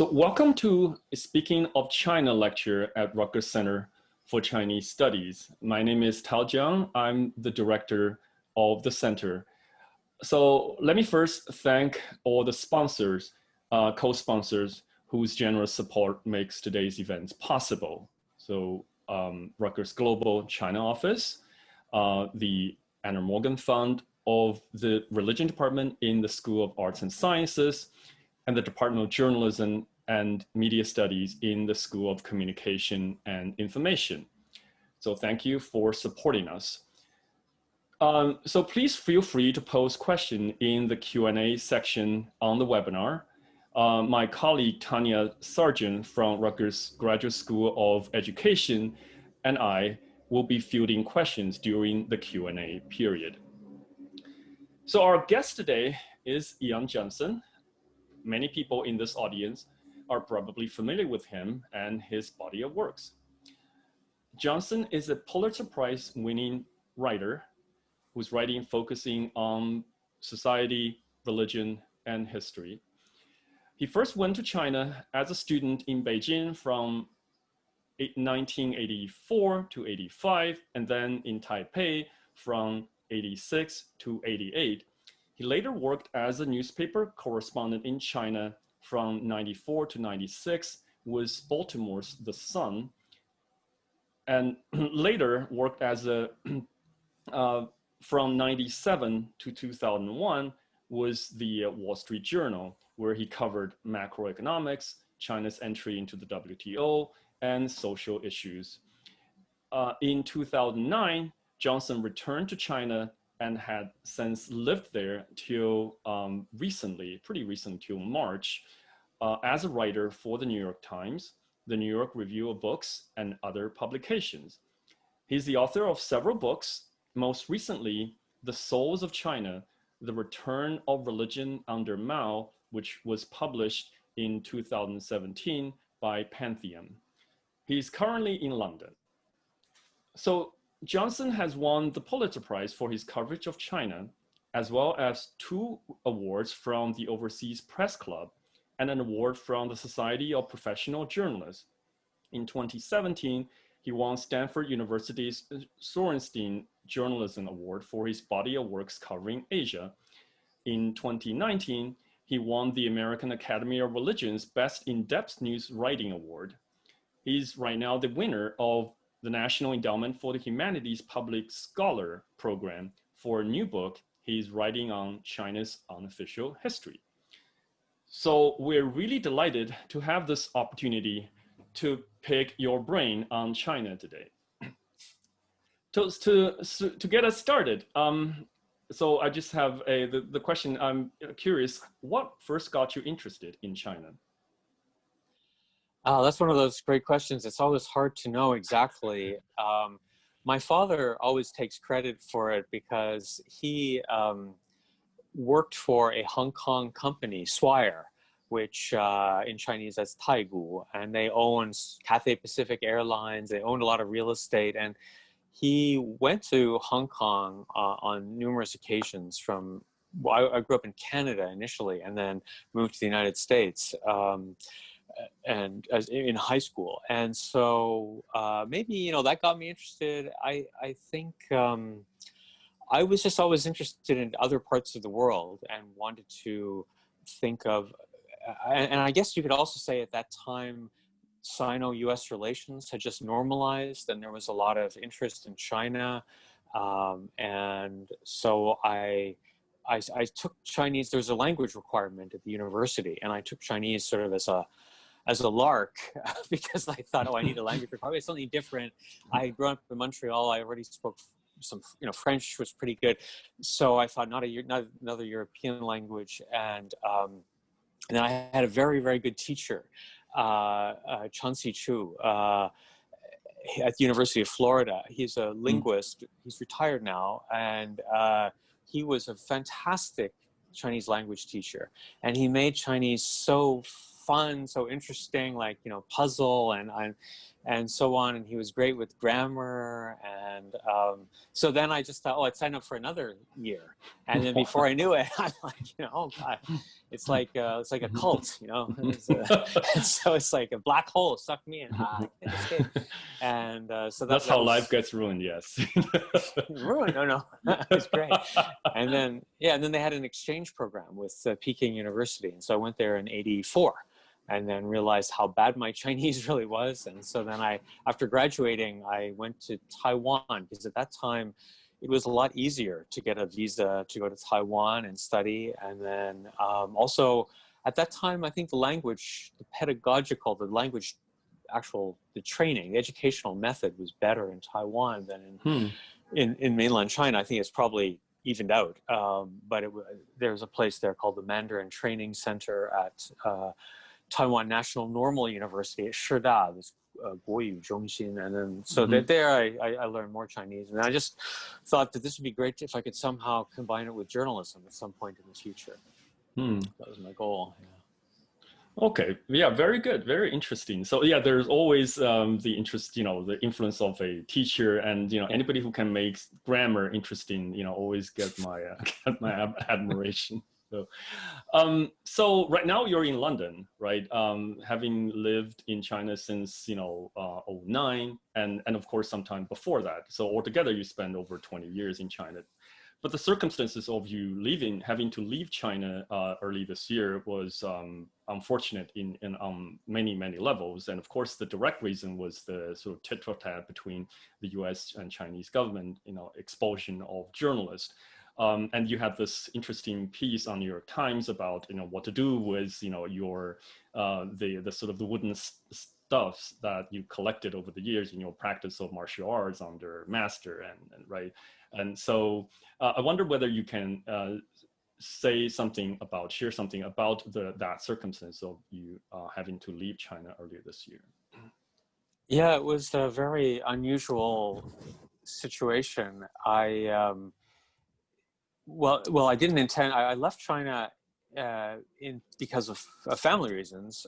So welcome to Speaking of China lecture at Rutgers Center for Chinese Studies. My name is Tao Jiang. I'm the director of the center. So let me first thank all the sponsors, co-sponsors whose generous support makes today's events possible. So Rutgers Global China Office, the Anna Morgan Fund of the Religion Department in the School of Arts and Sciences, and the Department of Journalism and Media Studies in the School of Communication and Information. So thank you for supporting us. So please feel free to pose questions in the Q&A section on the webinar. My colleague Tanya Sargent from Rutgers Graduate School of Education and I will be fielding questions during the Q&A period. So our guest today is Ian Johnson. Many people in this audience are probably familiar with him and his body of works. Johnson is a Pulitzer-Prize winning writer whose writing focusing on society, religion, and history. He first went to China as a student in Beijing from 1984 to 85, and then in Taipei from 86 to 88. He later worked as a newspaper correspondent in China from 94 to 96 with Baltimore's The Sun, and later worked as a, from 97 to 2001 was the Wall Street Journal, where he covered macroeconomics, China's entry into the WTO, and social issues. In 2009, Johnson returned to China and had since lived there till pretty recent till March, as a writer for the New York Times, the New York Review of Books, and other publications. He's the author of several books, most recently, The Souls of China, The Return of Religion Under Mao, which was published in 2017 by Pantheon. He's currently in London. So Johnson has won the Pulitzer Prize for his coverage of China, as well as 2 awards from the Overseas Press Club and an award from the Society of Professional Journalists. In 2017, he won Stanford University's Sorenstein Journalism Award for his body of works covering Asia. In 2019, he won the American Academy of Religion's Best In-Depth News Writing Award. He's right now the winner of the National Endowment for the Humanities Public Scholar Program for a new book he's writing on China's unofficial history. So we're really delighted to have this opportunity to pick your brain on China today. To get us started, so I just have the question, I'm curious, what first got you interested in China? That's one of those great questions. It's always hard to know exactly. My father always takes credit for it because he worked for a Hong Kong company, Swire, which in Chinese that's Taigu, and they own Cathay Pacific Airlines. They owned a lot of real estate, and he went to Hong Kong on numerous occasions from, well, I grew up in Canada initially and then moved to the United States. And as in high school, and so maybe that got me interested. I think I was just always interested in other parts of the world and wanted to think of, and I guess you could also say at that time Sino-US relations had just normalized, and there was a lot of interest in China, and so I took Chinese. There was a language requirement at the university, and I took Chinese sort of as a lark because I thought, oh, I need a language requirement. It's something different. I grew up in Montreal. I already spoke some, French was pretty good. So I thought not another European language. And then I had a very, very good teacher, Chauncey Chu, at the University of Florida. He's a linguist. He's retired now. And he was a fantastic Chinese language teacher. And he made Chinese so fun, so interesting, like, puzzle and so on. And he was great with grammar. And so then I just thought, oh, I'd sign up for another year. And then before I knew it, I'm like, oh God, It's like a cult, you know. And so it's like a black hole sucked me in. I can't escape. And so That's that how was life gets ruined. Yes. ruined. No, it's great. And then and then they had an exchange program with Peking University, and so I went there in '84. And then realized how bad my Chinese really was. And so then after graduating, I went to Taiwan, because at that time, it was a lot easier to get a visa to go to Taiwan and study. And then also at that time, I think the training, the educational method was better in Taiwan than in mainland China. I think it's probably evened out. But there's a place there called the Mandarin Training Center at Taiwan National Normal University at Shida, this Guoyu Zhongxin, and then so there I learned more Chinese, and I just thought that this would be great if I could somehow combine it with journalism at some point in the future. That was my goal. Yeah. Okay, yeah, very good, very interesting. So yeah, there's always the interest, the influence of a teacher, and anybody who can make grammar interesting, always get my admiration. So right now you're in London, right? Having lived in China since 2009, and of course sometime before that. So altogether you spend over 20 years in China. But the circumstances of you having to leave China early this year was unfortunate in many levels. And of course, the direct reason was the sort of tit-for-tat between the U.S. and Chinese government, expulsion of journalists. And you had this interesting piece on New York Times about what to do with your the sort of the wooden stuffs that you collected over the years in your practice of martial arts under master and right. And so I wonder whether you can share something about that circumstance of you having to leave China earlier this year. Yeah, it was a very unusual situation. Well, I didn't intend. I left China because of family reasons,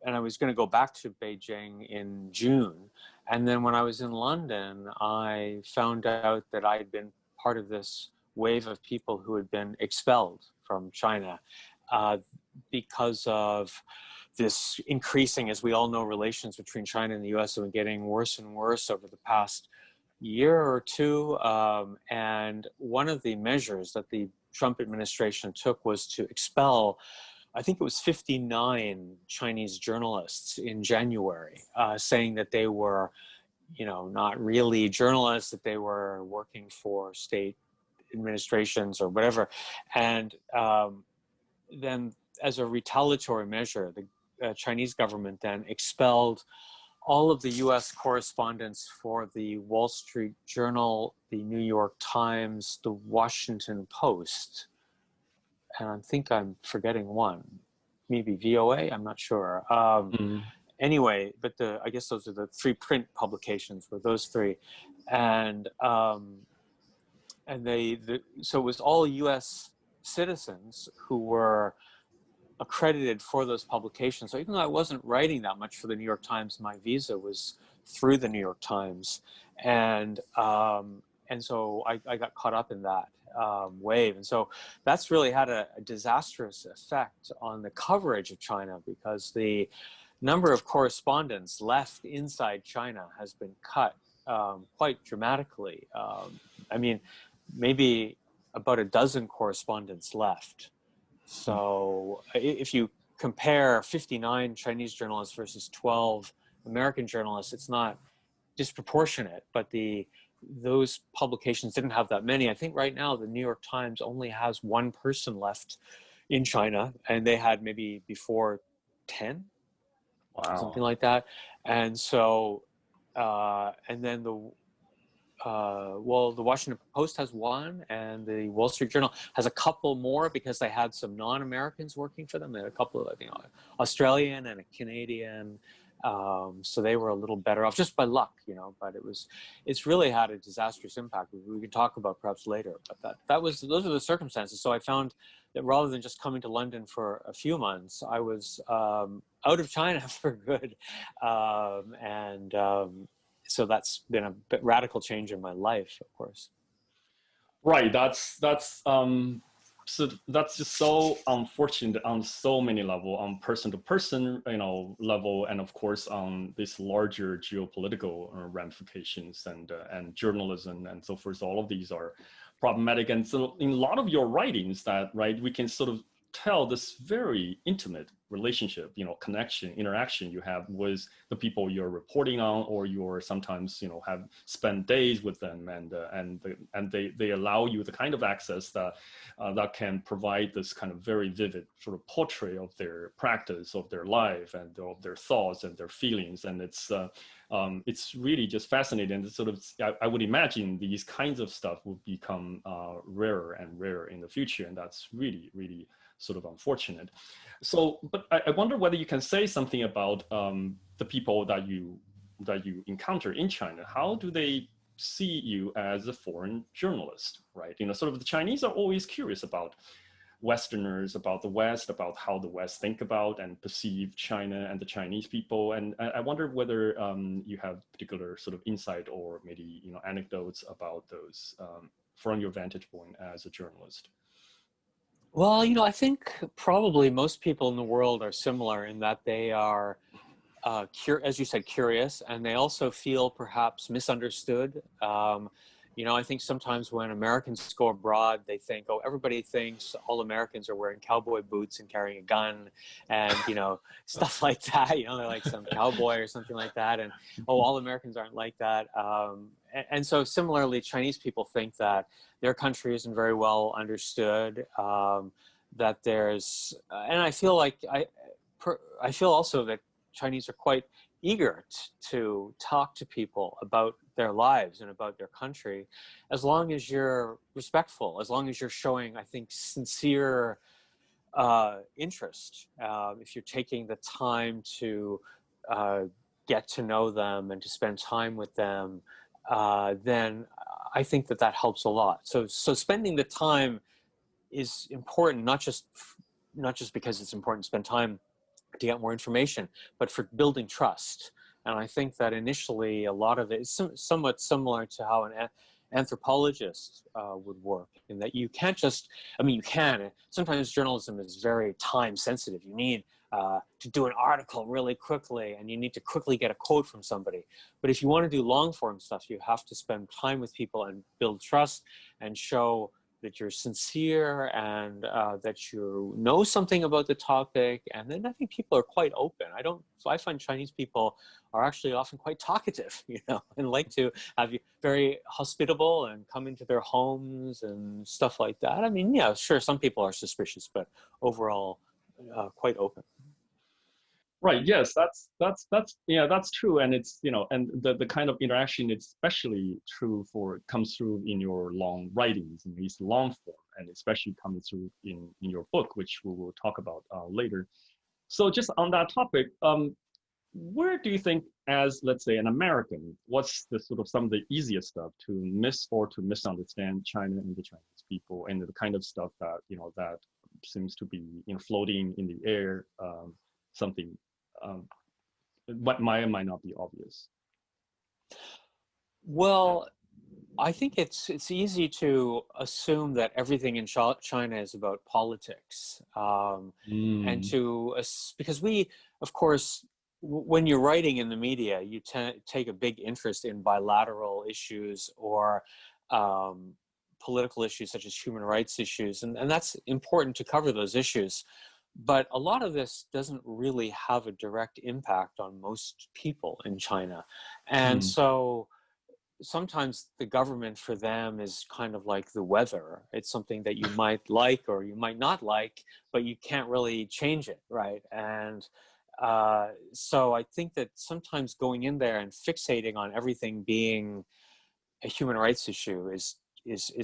and I was going to go back to Beijing in June. And then when I was in London, I found out that I had been part of this wave of people who had been expelled from China because of this increasing, as we all know, relations between China and the U.S. have been getting worse and worse over the past year or two. And one of the measures that the Trump administration took was to expel, I think it was 59 Chinese journalists in January, saying that they were, not really journalists, that they were working for state administrations or whatever. And then as a retaliatory measure, the Chinese government then expelled all of the U.S. correspondents for the Wall Street Journal, the New York Times, the Washington Post, and I think I'm forgetting one, maybe VOA, I'm not sure. Anyway, but I guess those are the three print publications, were those three. And so it was all U.S. citizens who were accredited for those publications. So even though I wasn't writing that much for the New York Times, my visa was through the New York Times, and so I got caught up in that wave, and so that's really had a disastrous effect on the coverage of China, because the number of correspondents left inside China has been cut quite dramatically. I mean, maybe about a dozen correspondents left. So if you compare 59 Chinese journalists versus 12 American journalists, it's not disproportionate, but those publications didn't have that many. I think right now the New York Times only has one person left in China, and they had maybe before 10, something like that. And so, and then the Washington Post has one, and the Wall Street Journal has a couple more because they had some non-Americans working for them. They had a couple of, I think, Australian and a Canadian. So they were a little better off just by luck, but it's really had a disastrous impact. We could talk about perhaps later, but those are the circumstances. So I found that rather than just coming to London for a few months, I was out of China for good. So that's been a radical change in my life, of course. Right. That's so that's just so unfortunate on so many levels, on person to person, level, and of course on this larger geopolitical ramifications and journalism and so forth. All of these are problematic, and so in a lot of your writings, that right, we can sort of tell this very intimate relationship, connection, interaction you have with the people you're reporting on, or you're sometimes, have spent days with them, and they allow you the kind of access that that can provide this kind of very vivid sort of portrait of their practice, of their life, and of their thoughts and their feelings, and it's really just fascinating. And sort of, I would imagine these kinds of stuff will become rarer and rarer in the future, and that's really, really sort of unfortunate. So, but I wonder whether you can say something about the people that you encounter in China. How do they see you as a foreign journalist, right? Sort of the Chinese are always curious about Westerners, about the West, about how the West think about and perceive China and the Chinese people. And I wonder whether you have particular sort of insight or maybe anecdotes about those from your vantage point as a journalist. Well, I think probably most people in the world are similar in that they are, as you said, curious, and they also feel perhaps misunderstood. I think sometimes when Americans go abroad, they think, oh, everybody thinks all Americans are wearing cowboy boots and carrying a gun and, stuff like that. They're like some cowboy or something like that. And, oh, all Americans aren't like that. And so similarly, Chinese people think that their country isn't very well understood, that there's, and I feel like, I feel also that Chinese are quite eager to talk to people about their lives and about their country, as long as you're respectful, as long as you're showing, I think, sincere interest. If you're taking the time to get to know them and to spend time with them, then I think that helps a lot. So spending the time is important, not just because it's important to spend time to get more information, but for building trust. And I think that initially a lot of it is somewhat similar to how an anthropologist would work, in that you can't just, you can, sometimes journalism is very time sensitive. You need to do an article really quickly, and you need to quickly get a quote from somebody. But if you want to do long form stuff, you have to spend time with people and build trust and show that you're sincere and that you know something about the topic. And then I think people are quite open. I find Chinese people are actually often quite talkative, and like to have you very hospitable and come into their homes and stuff like that. Yeah, sure, some people are suspicious, but overall quite open. Right. Yes, that's true, and it's and the kind of interaction, especially comes through in your long writings, in these long form, and especially coming through in your book, which we will talk about later. So just on that topic, where do you think, as let's say an American, what's the sort of some of the easiest stuff to miss or to misunderstand China and the Chinese people, and the kind of stuff that that seems to be floating in the air, something what might not be obvious? Well, I think it's easy to assume that everything in China is about politics, and because we, of course, when you're writing in the media, you take a big interest in bilateral issues or political issues such as human rights issues, and that's important to cover those issues. But a lot of this doesn't really have a direct impact on most people in China. And so sometimes the government for them is kind of like the weather. It's something that you might like or you might not like, but you can't really change it, right? And so I think that sometimes going in there and fixating on everything being a human rights issue is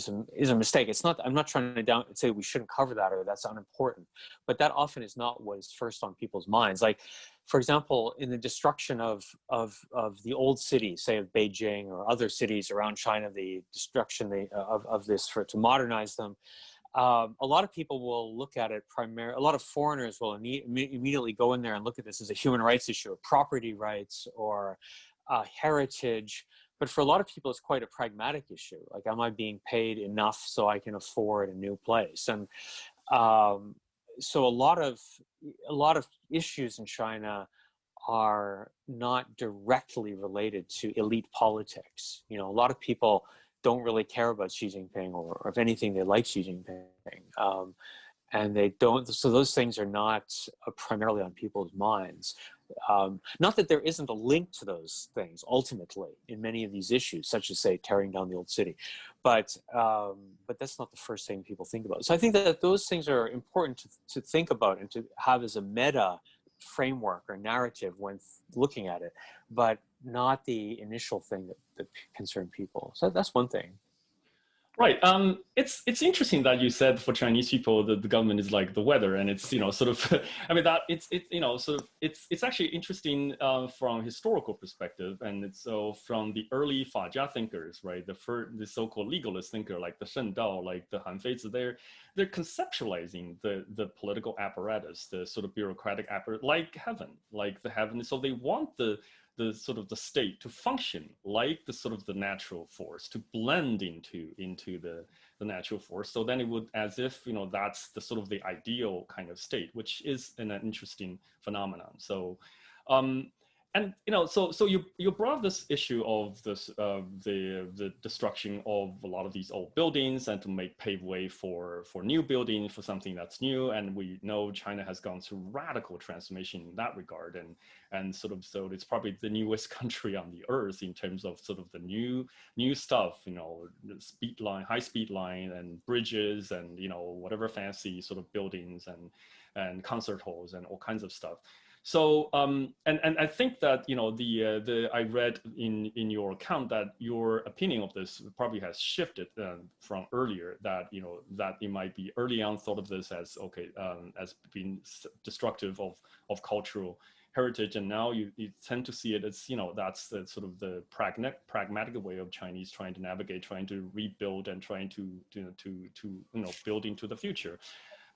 a mistake. It's not. I'm not trying to say we shouldn't cover that or that's unimportant, but that often is not what is first on people's minds. Like, for example, in the destruction of the old cities, say of Beijing or other cities around China, the destruction of this to modernize them. A lot of people will look at it a lot of foreigners will immediately go in there and look at this as a human rights issue, or property rights, or heritage. but for a lot of people, it's quite a pragmatic issue. Like, am I being paid enough so I can afford a new place? And so a lot of issues in China are not directly related to elite politics. You know, a lot of people don't really care about Xi Jinping, or if anything, they like Xi Jinping. And they don't, so those things are not primarily on people's minds. Not that there isn't a link to those things ultimately in many of these issues, such as, say, tearing down the old city, but that's not the first thing people think about. So I think that those things are important to think about and to have as a meta framework or narrative when looking at it, but not the initial thing that concern people. So that's one thing. Right. It's interesting that you said for Chinese people that the government is like the weather, and it's, you know, sort of. I mean, that it's you know, sort of it's actually interesting from a historical perspective, and it's so from the early Fajia thinkers, right? The so-called legalist thinker like the Shen Dao, like the Han Feizi, they're conceptualizing the political apparatus, the sort of bureaucratic apparatus, like the heaven. So they want the sort of the state to function like the sort of the natural force, to blend into the natural force. So then it would, as if, you know, that's the sort of the ideal kind of state, which is an interesting phenomenon. So and, you know, so you brought this issue of this the destruction of a lot of these old buildings, and to pave way for new building, for something that's new. And we know China has gone through radical transformation in that regard, and sort of, so it's probably the newest country on the earth in terms of sort of the new stuff, you know, high speed line and bridges, and, you know, whatever fancy sort of buildings and concert halls and all kinds of stuff. So and I think that, you know, I read in your account that your opinion of this probably has shifted from earlier, that, you know, that it might be early on thought of this as as being destructive of cultural heritage, and now you tend to see it as, you know, that's the sort of the pragmatic way of Chinese trying to navigate, trying to rebuild, and trying to build into the future.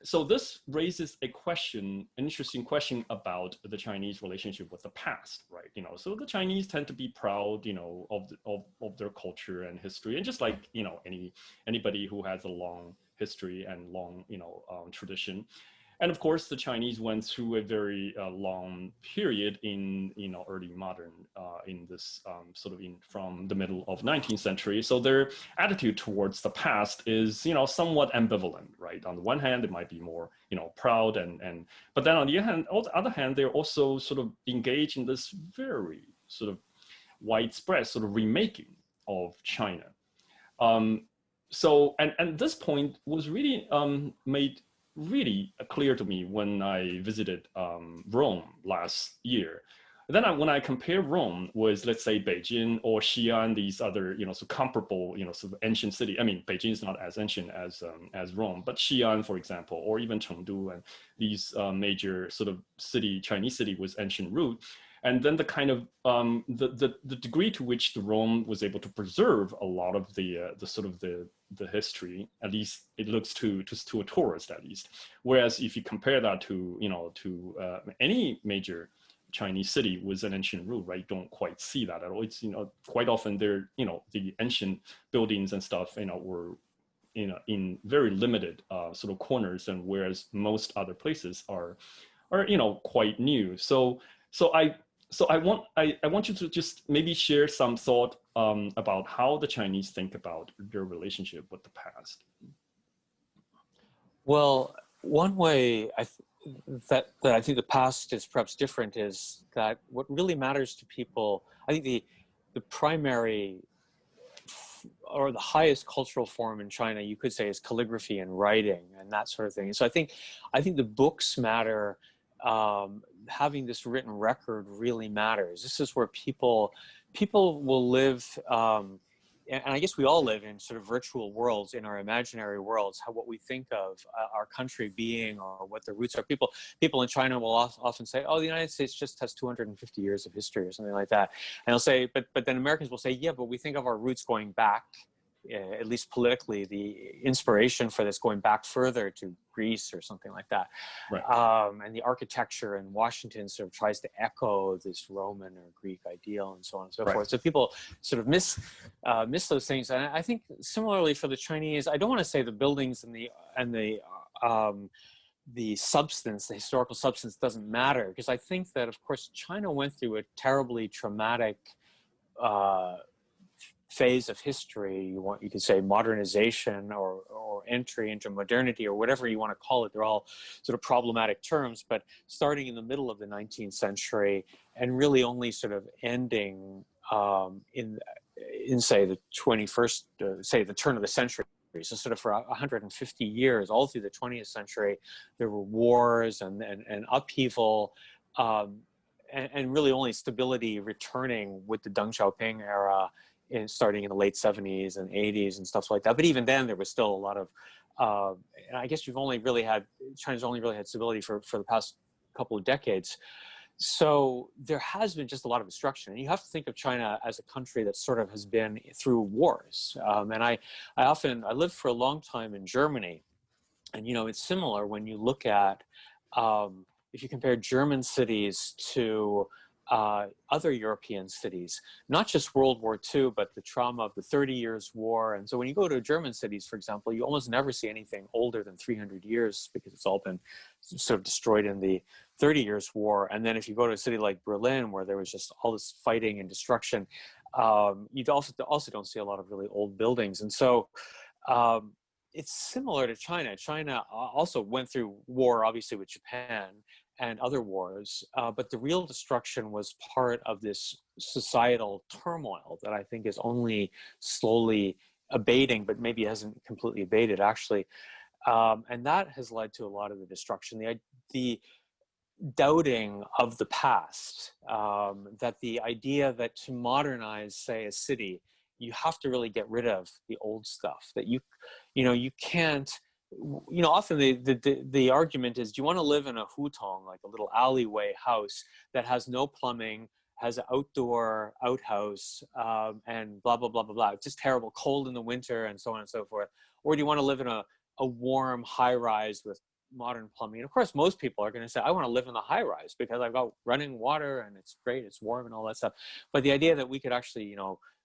So this raises an interesting question about the Chinese relationship with the past, right? You know, so the Chinese tend to be proud, you know, of their culture and history, and just like, you know, anybody who has a long history and long, you know, tradition. And of course, the Chinese went through a very long period in, you know, early modern, in this sort of from the middle of 19th century. So their attitude towards the past is, you know, somewhat ambivalent, right? On the one hand, it might be more, you know, proud, but then on the other hand, they're also sort of engaged in this very sort of widespread sort of remaking of China. So, and this point was really made really clear to me when I visited Rome last year. Then when I compare Rome with, let's say, Beijing or Xi'an, these other, you know, so comparable, you know, sort of ancient city. I mean, Beijing is not as ancient as Rome, but Xi'an, for example, or even Chengdu, and these major sort of Chinese city with ancient root. And then the kind of the degree to which the Rome was able to preserve a lot of the sort of the history, at least it looks to a tourist at least. Whereas if you compare that to, you know, to any major Chinese city with an ancient root, right, don't quite see that at all. It's, you know, quite often they're, you know, the ancient buildings and stuff, you know, were, you know, in very limited sort of corners, and whereas most other places are you know, quite new. So I want you to just maybe share some thought about how the Chinese think about their relationship with the past. Well, one way that I think the past is perhaps different is that what really matters to people, I think the primary or the highest cultural form in China, you could say, is calligraphy and writing and that sort of thing. So I think the books matter. Having this written record really matters. This is where people will live, and I guess we all live in sort of virtual worlds, in our imaginary worlds, what we think of our country being, or what the roots are. People in China will often say, oh, the United States just has 250 years of history or something like that. And they'll say, but then Americans will say, yeah, but we think of our roots going back at least politically, the inspiration for this going back further to Greece or something like that. Right. And the architecture in Washington sort of tries to echo this Roman or Greek ideal and so on and so forth. So people sort of miss those things. And I think similarly for the Chinese, I don't want to say the buildings and the substance, the historical substance doesn't matter, because I think that, of course, China went through a terribly traumatic phase of history. You could say modernization or entry into modernity or whatever you want to call it. They're all sort of problematic terms, but starting in the middle of the 19th century and really only sort of ending in say the 21st, say the turn of the century. So sort of for 150 years, all through the 20th century, there were wars and upheaval, and really only stability returning with the Deng Xiaoping era, starting in the late 70s and 80s and stuff like that. But even then, there was still a lot of, and I guess China's only really had stability for the past couple of decades. So there has been just a lot of destruction. And you have to think of China as a country that sort of has been through wars. And I lived for a long time in Germany. And, it's similar when you look at, if you compare German cities to other European cities, not just World War II, but the trauma of the 30 Years' War. And so when you go to German cities, for example, you almost never see anything older than 300 years because it's all been sort of destroyed in the 30 Years' War. And then if you go to a city like Berlin, where there was just all this fighting and destruction, you also don't see a lot of really old buildings. And so it's similar to China. China also went through war, obviously, with Japan and other wars, but the real destruction was part of this societal turmoil that I think is only slowly abating, but maybe hasn't completely abated, actually. And that has led to a lot of the destruction. The doubting of the past, that the idea that to modernize, say, a city, you have to really get rid of the old stuff, that you can't, often the argument is, do you want to live in a hutong, like a little alleyway house that has no plumbing, has an outdoor outhouse, and blah, blah, blah, blah, blah. It's just terrible, cold in the winter and so on and so forth. Or do you want to live in a warm high rise with modern plumbing? And of course, most people are going to say, I want to live in the high rise because I've got running water and it's great, it's warm and all that stuff. But the idea that we could actually,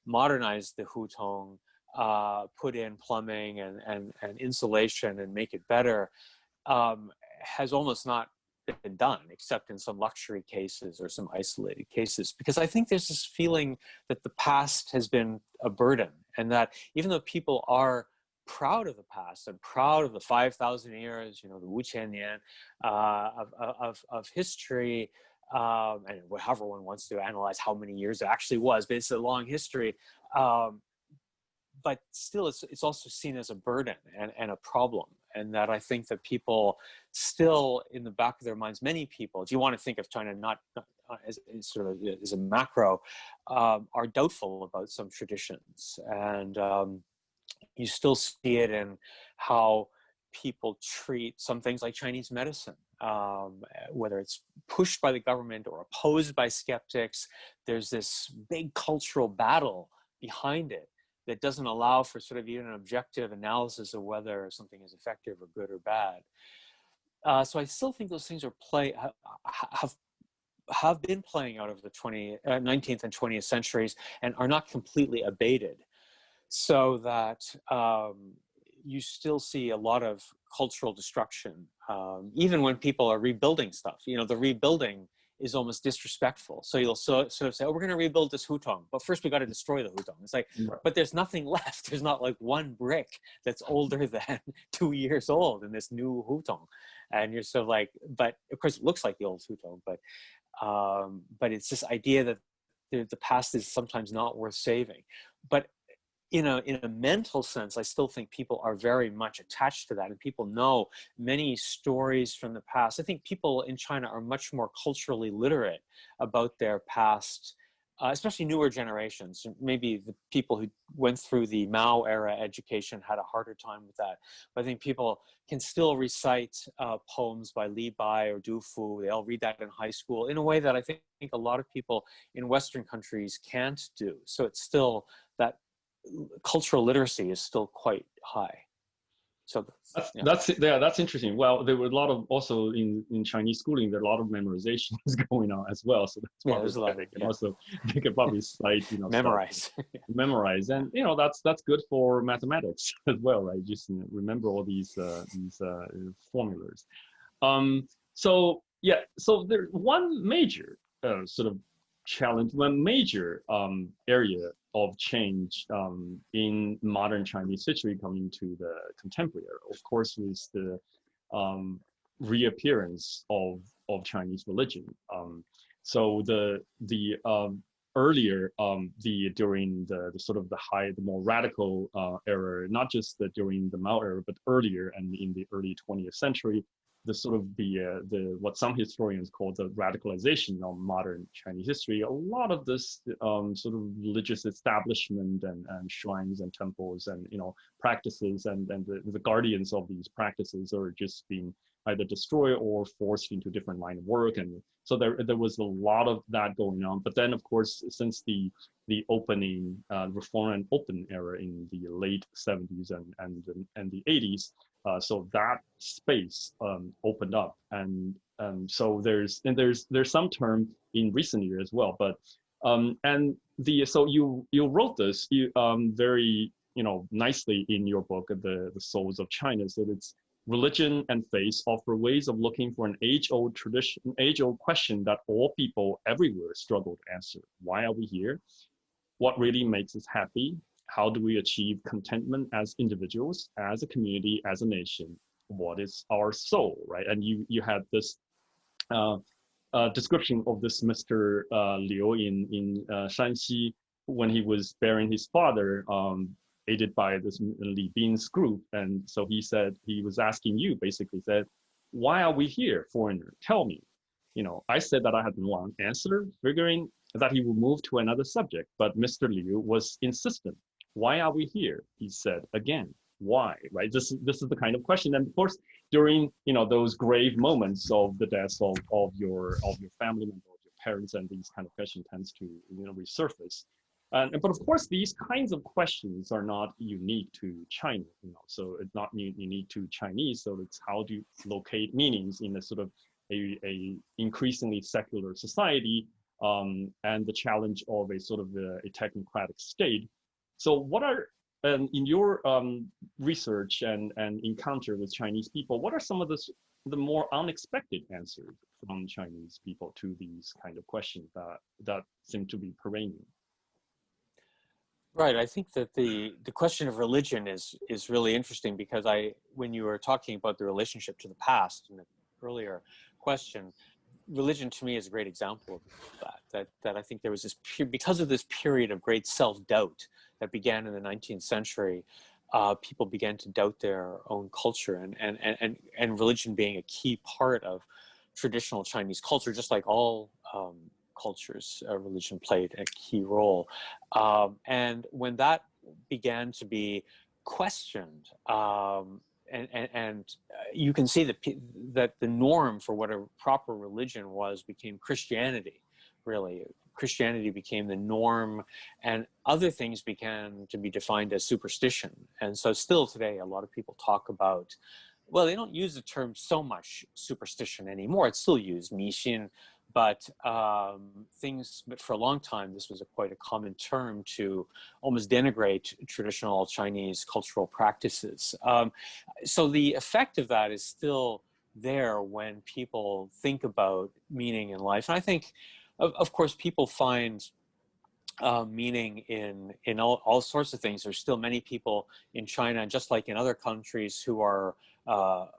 modernize the hutong, put in plumbing and insulation and make it better, has almost not been done, except in some luxury cases or some isolated cases. Because I think there's this feeling that the past has been a burden, and that even though people are proud of the past and proud of the 5,000 years, the Wuqian Nian of history, and however one wants to analyze how many years it actually was, but it's a long history. But still, it's also seen as a burden and a problem. And that I think that people still, in the back of their minds, many people, if you want to think of China not as sort of as a macro, are doubtful about some traditions. And you still see it in how people treat some things like Chinese medicine, whether it's pushed by the government or opposed by skeptics. There's this big cultural battle behind it that doesn't allow for sort of even an objective analysis of whether something is effective or good or bad. So I still think those things have been playing out of the 19th and 20th centuries and are not completely abated. So that you still see a lot of cultural destruction, even when people are rebuilding stuff. The rebuilding is almost disrespectful. So you'll sort of say, oh, we're going to rebuild this hutong, but first we got to destroy the hutong. It's like, right. But there's nothing left. There's not like one brick that's older than 2 years old in this new hutong. And you're sort of like, but of course it looks like the old hutong, but it's this idea that the past is sometimes not worth saving. But in a mental sense, I still think people are very much attached to that, and people know many stories from the past. I think people in China are much more culturally literate about their past, especially newer generations. Maybe the people who went through the Mao era education had a harder time with that. But I think people can still recite poems by Li Bai or Du Fu. They all read that in high school in a way that I think a lot of people in Western countries can't do. So it's still that cultural literacy is still quite high. So that's interesting. Well, there were a lot of also in Chinese schooling, there are a lot of memorizations going on as well. So that's probably there's a lot. they can probably cite Memorize. memorize, and that's good for mathematics as well, right? Just remember all these formulas. So yeah, so there's one major sort of challenge, one major area of change in modern Chinese history coming to the contemporary era, of course, was the reappearance of Chinese religion. So the earlier during the sort of the more radical era, not just during the Mao era, but earlier and in the early 20th century, the sort of the what some historians call the radicalization of modern Chinese history. A lot of this sort of religious establishment and shrines and temples and practices and the guardians of these practices are just being either destroyed or forced into different line of work, and so there was a lot of that going on. But then, of course, since the opening reform and open era in the late 70s and the 80s. So that space opened up, and so there's some term in recent years as well. But so you wrote this very nicely in your book, the Souls of China. So it's religion and faith offer ways of looking for an age-old tradition, age-old question that all people everywhere struggle to answer. Why are we here? What really makes us happy? How do we achieve contentment as individuals, as a community, as a nation? What is our soul, right? And you had this description of this Mr. Liu in Shanxi when he was burying his father, aided by this Li Bin's group. And so he was asking you, basically said, why are we here, foreigner? Tell me. I said that I had one answer, figuring that he would move to another subject, but Mr. Liu was insistent. Why are we here? He said again. Why? Right? This is the kind of question. And of course, during those grave moments of the death of your family member, of your parents, and these kind of questions tends to resurface. But of course, these kinds of questions are not unique to China. So it's not unique to Chinese. So it's how do you locate meanings in a sort of a increasingly secular society, and the challenge of a sort of a technocratic state. So what are, in your research and encounter with Chinese people, what are some of the more unexpected answers from Chinese people to these kind of questions that seem to be perennial? Right. I think that the question of religion is really interesting, because when you were talking about the relationship to the past in the earlier question, religion to me is a great example of that I think there was this because of this period of great self-doubt that began in the 19th century, people began to doubt their own culture, and religion being a key part of traditional Chinese culture, just like all cultures, religion played a key role. And when that began to be questioned, and you can see that the norm for what a proper religion became Christianity, really. Christianity became the norm, and other things began to be defined as superstition. And so still today, a lot of people talk about, well, they don't use the term so much superstition anymore. It's still used, 迷信, but for a long time, this was quite a common term to almost denigrate traditional Chinese cultural practices. So the effect of that is still there when people think about meaning in life. And I think, of course, people find meaning in all sorts of things. There's still many people in China, just like in other countries, who are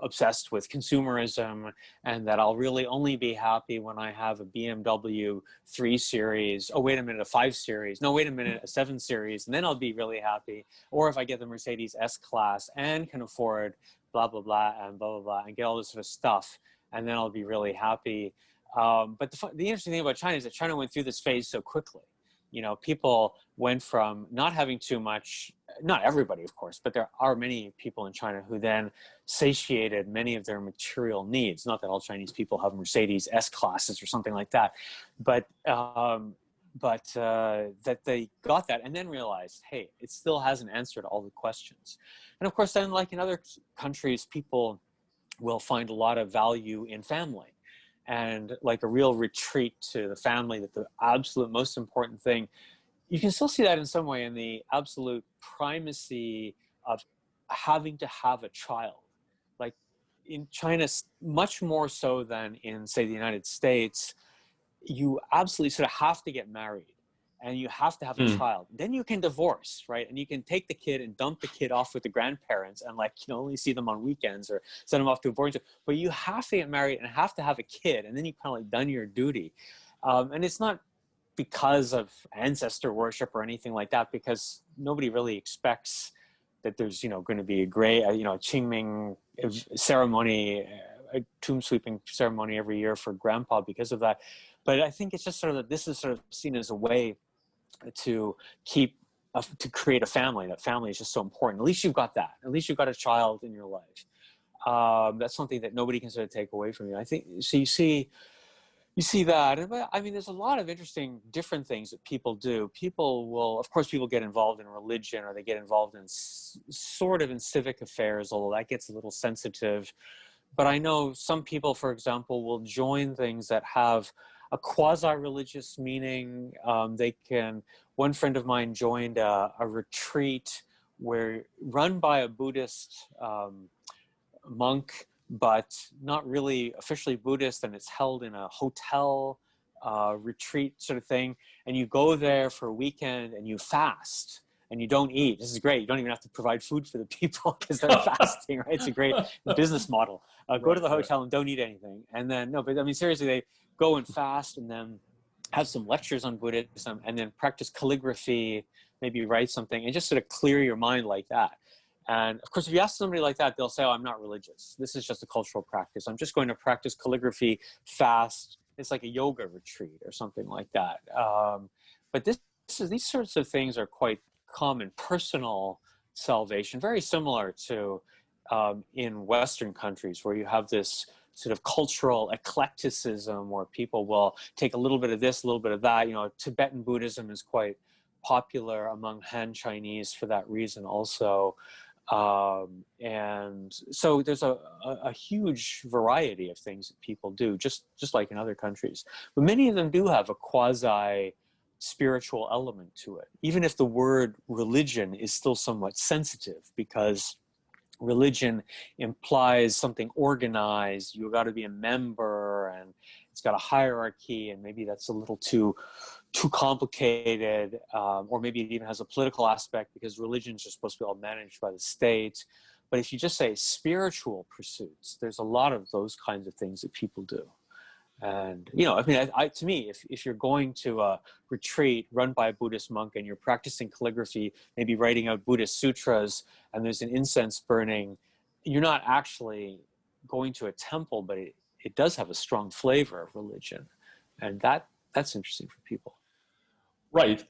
obsessed with consumerism, and that I'll really only be happy when I have a BMW 3 Series. Oh, wait a minute, a 5 Series. No, wait a minute, a 7 Series, and then I'll be really happy. Or if I get the Mercedes S-Class and can afford blah, blah, blah, and blah, blah, blah, and get all this sort of stuff, and then I'll be really happy. But the interesting thing about China is that China went through this phase so quickly. People went from not having too much, not everybody, of course, but there are many people in China who then satiated many of their material needs. Not that all Chinese people have Mercedes S-Classes or something like that, but that they got that and then realized, hey, it still hasn't answered all the questions. And of course, then like in other countries, people will find a lot of value in family and like a real retreat to the family, that the absolute most important thing. You can still see that in some way in the absolute primacy of having to have a child. Like in China, much more so than in, say, the United States, you absolutely sort of have to get married and you have to have a child. Then you can divorce, right? And you can take the kid and dump the kid off with the grandparents and like, you know, only see them on weekends or send them off to a boarding school. But you have to get married and have to have a kid, and then you kind of like done your duty. And it's not because of ancestor worship or anything like that, because nobody really expects that there's, you know, going to be a great, you know, Qingming ceremony, a tomb sweeping ceremony every year for grandpa because of that. But I think it's just sort of that this is sort of seen as a way to to create a family. That family is just so important. At least you've got that. At least you've got a child in your life. That's something that nobody can sort of take away from you. I think, so you see that. And I mean, there's a lot of interesting different things that people do. People will, of course, people get involved in religion, or they get involved in sort of in civic affairs, although that gets a little sensitive. But I know some people, for example, will join things that have a quasi-religious meaning. One friend of mine joined a retreat run by a Buddhist monk, but not really officially Buddhist, and it's held in a hotel retreat sort of thing. And you go there for a weekend and you fast and you don't eat. This is great. You don't even have to provide food for the people because they're fasting, right? It's a great business model. Go to the hotel and don't eat anything. And then, no, but I mean, seriously, they go and fast and then have some lectures on Buddhism and then practice calligraphy, maybe write something and just sort of clear your mind like that. And of course, if you ask somebody like that, they'll say, oh, I'm not religious. This is just a cultural practice. I'm just going to practice calligraphy, fast. It's like a yoga retreat or something like that. But these sorts of things are quite common. Personal salvation, very similar to in Western countries, where you have this sort of cultural eclecticism where people will take a little bit of this, a little bit of that. You know, Tibetan Buddhism is quite popular among Han Chinese for that reason also. And so there's a huge variety of things that people do, just like in other countries. But many of them do have a quasi spiritual element to it, even if the word religion is still somewhat sensitive, because religion implies something organized. You've got to be a member, and it's got a hierarchy, and maybe that's a little too complicated, or maybe it even has a political aspect, because religions are supposed to be all managed by the state. But if you just say spiritual pursuits, there's a lot of those kinds of things that people do. And, you know, I mean, to me, if you're going to a retreat run by a Buddhist monk and you're practicing calligraphy, maybe writing out Buddhist sutras, and there's an incense burning, you're not actually going to a temple, but it does have a strong flavor of religion. And that's interesting for people. Right.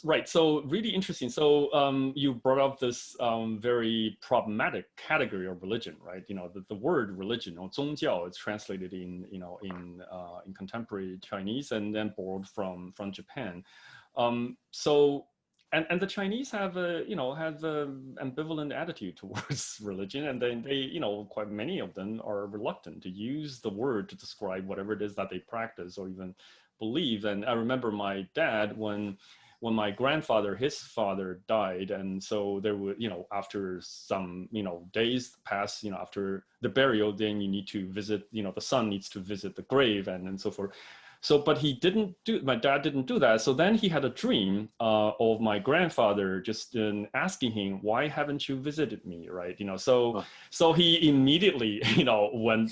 Right. So really interesting. So you brought up this very problematic category of religion, right? You know, the word religion, or 宗教, is translated in contemporary Chinese and then borrowed from Japan. So the Chinese have ambivalent attitude towards religion, and then they, quite many of them are reluctant to use the word to describe whatever it is that they practice or even believe. And I remember my dad, when my grandfather, his father, died, and so there were, after some days pass, after the burial, then you need to visit, the son needs to visit the grave and so forth. So, but my dad didn't do that. So then he had a dream of my grandfather just asking him, why haven't you visited me, right? So he immediately, went,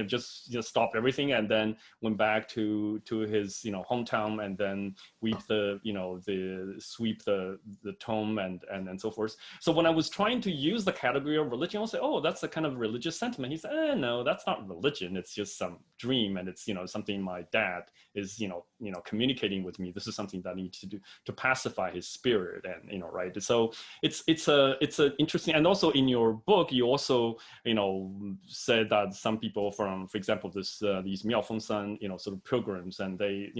just stopped everything and then went back to his, hometown, and then sweep the tomb and so forth. So when I was trying to use the category of religion, I'll say, oh, that's a kind of religious sentiment. He said, no, that's not religion. It's just some dream, and it's, something my dad is, communicating with me. This is something that I need to do to pacify his spirit, and right. So it's a interesting. And also in your book, you also said that some people from, for example, these Miaofengsan, sort of pilgrims, and they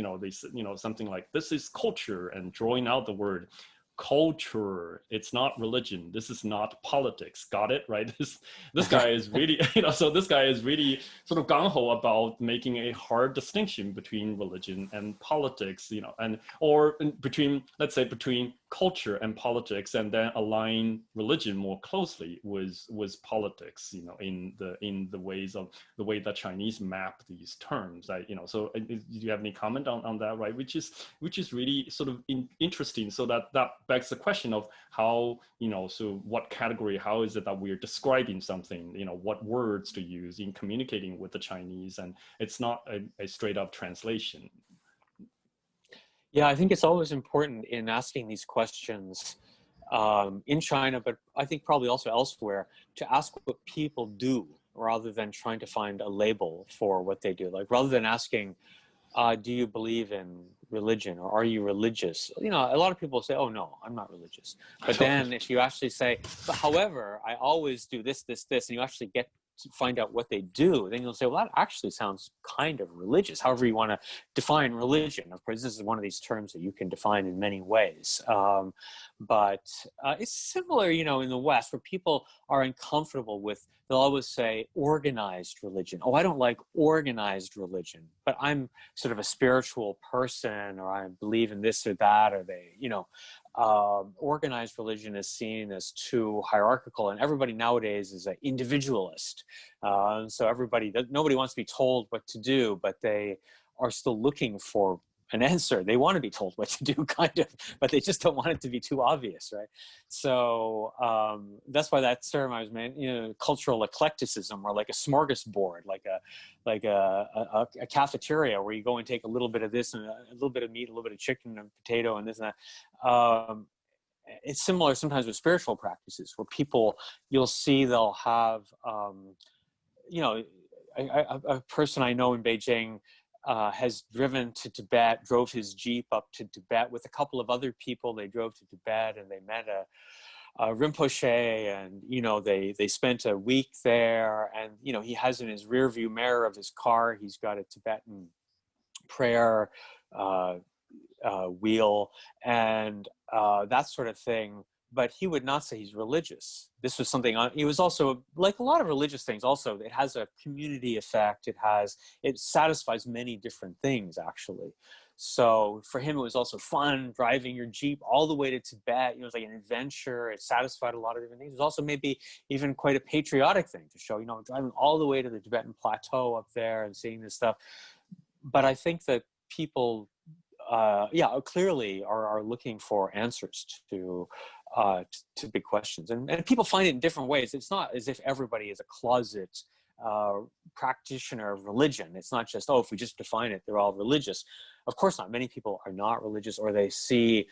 something like, this is culture, and drawing out the word culture. It's not religion. This is not politics. Got it, right? This guy is really, so this guy is really sort of gung-ho about making a hard distinction between religion and politics, or between, let's say, between culture and politics, and then align religion more closely with politics, in the way that Chinese map these terms. So do you have any comment on that, right? Which is really sort of interesting. So that begs the question of how, so what category, how is it that we're describing something, what words to use in communicating with the Chinese, and it's not a straight up translation. Yeah, I think it's always important in asking these questions in China, but I think probably also elsewhere, to ask what people do rather than trying to find a label for what they do. Like, rather than asking, do you believe in religion, or are you religious? A lot of people say, oh no, I'm not religious. But then if you actually say, but however, I always do this, this, this, and you actually get to find out what they do, then you'll say, well, that actually sounds kind of religious. However you want to define religion. Of course, this is one of these terms that you can define in many ways. But it's similar, in the West, where people are uncomfortable with, they'll always say organized religion. Oh, I don't like organized religion, but I'm sort of a spiritual person, or I believe in this or that, or they, organized religion is seen as too hierarchical, and everybody nowadays is an individualist. So nobody wants to be told what to do, but they are still looking for an answer. They want to be told what to do, kind of, but they just don't want it to be too obvious, right? So that's why that term I was meant, cultural eclecticism, or like a smorgasbord, like a cafeteria where you go and take a little bit of this and a little bit of meat, a little bit of chicken and potato and this and that. It's similar sometimes with spiritual practices, where people, you'll see they'll have, a person I know in Beijing has driven to Tibet, drove his Jeep up to Tibet with a couple of other people. They drove to Tibet and they met a Rinpoche, and, they spent a week there, and, he has in his rear view mirror of his car, he's got a Tibetan prayer wheel and that sort of thing. But he would not say he's religious. This was something, he was also, like a lot of religious things also, it has a community effect. It satisfies many different things, actually. So for him, it was also fun driving your Jeep all the way to Tibet. It was like an adventure. It satisfied a lot of different things. It was also maybe even quite a patriotic thing to show, driving all the way to the Tibetan plateau up there and seeing this stuff. But I think that people, clearly are looking for answers to big questions, and people find it in different ways. It's not as if everybody is a closet practitioner of religion. It's not just, if we just define it, they're all religious. Of course not. Many people are not religious, or they see,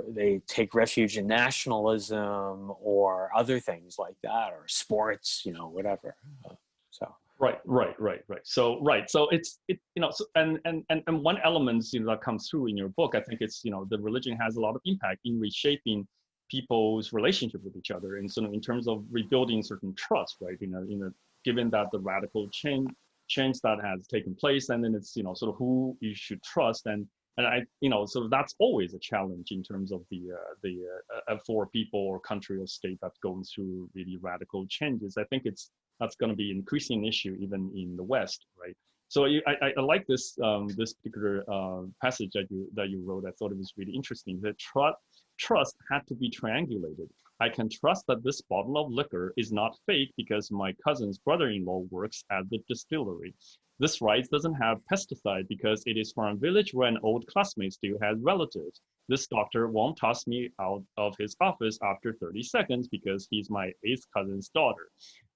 they take refuge in nationalism or other things like that, or sports, whatever. So. Right. So and one element that comes through in your book, I think it's the religion has a lot of impact in reshaping people's relationship with each other, and sort of in terms of rebuilding certain trust, right? Given that the radical change that has taken place, and then it's sort of who you should trust, and I so that's always a challenge in terms of the for people or country or state that's going through really radical changes. I think that's going to be an increasing issue even in the West, right? So I like this this particular passage that you wrote. I thought it was really interesting. That trust had to be triangulated. I can trust that this bottle of liquor is not fake because my cousin's brother-in-law works at the distillery. This rice doesn't have pesticide because it is from a village where an old classmate still has relatives. This doctor won't toss me out of his office after 30 seconds because he's my 8th cousin's daughter.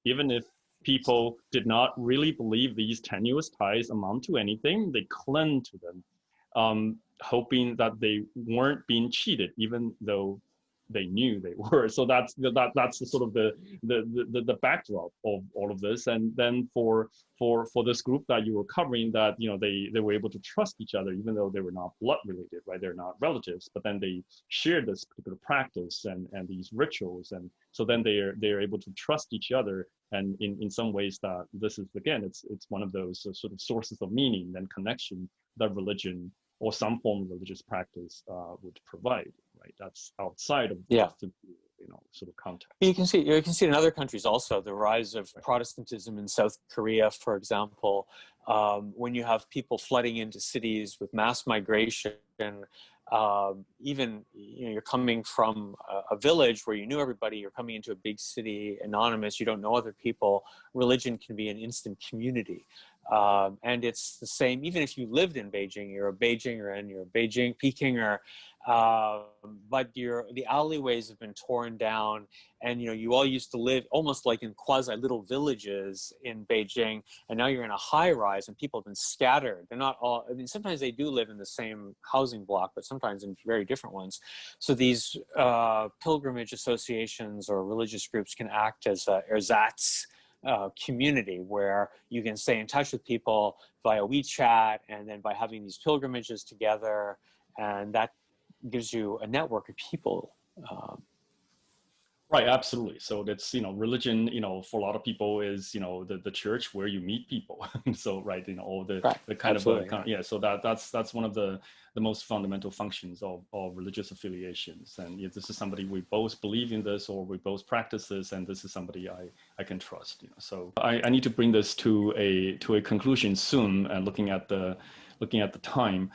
Even if people did not really believe these tenuous ties amount to anything, they clung to them, hoping that they weren't being cheated, even though they knew they were. So that's the sort of the backdrop of all of this. And then for this group that you were covering, that they were able to trust each other even though they were not blood related, right? They're not relatives, but then they shared this particular practice and these rituals, and so then they're able to trust each other. And in some ways, that this is, again, it's one of those sort of sources of meaning and connection that religion or some form of religious practice would provide, right? That's outside of the sort of context. You can see in other countries also the rise of Protestantism in South Korea, for example, when you have people flooding into cities with mass migration. Even you're coming from a village where you knew everybody, you're coming into a big city, anonymous, you don't know other people. Religion can be an instant community. And it's the same, even if you lived in Beijing, you're a Beijinger and you're a Pekinger, but the alleyways have been torn down, and you all used to live almost like in quasi little villages in Beijing, and now you're in a high rise and people have been scattered. They're not all, I mean, sometimes they do live in the same housing block, but sometimes in very different ones. So these pilgrimage associations or religious groups can act as ersatz community where you can stay in touch with people via Wechat, and then by having these pilgrimages together, and that gives you a network of people. Right, absolutely. So that's, religion, for a lot of people is, the church where you meet people. So, right, all the kind of, so that's one of the most fundamental functions of religious affiliations. And if this is somebody we both believe in this, or we both practice this, and this is somebody I can trust. So I need to bring this to a conclusion soon, and looking at the time.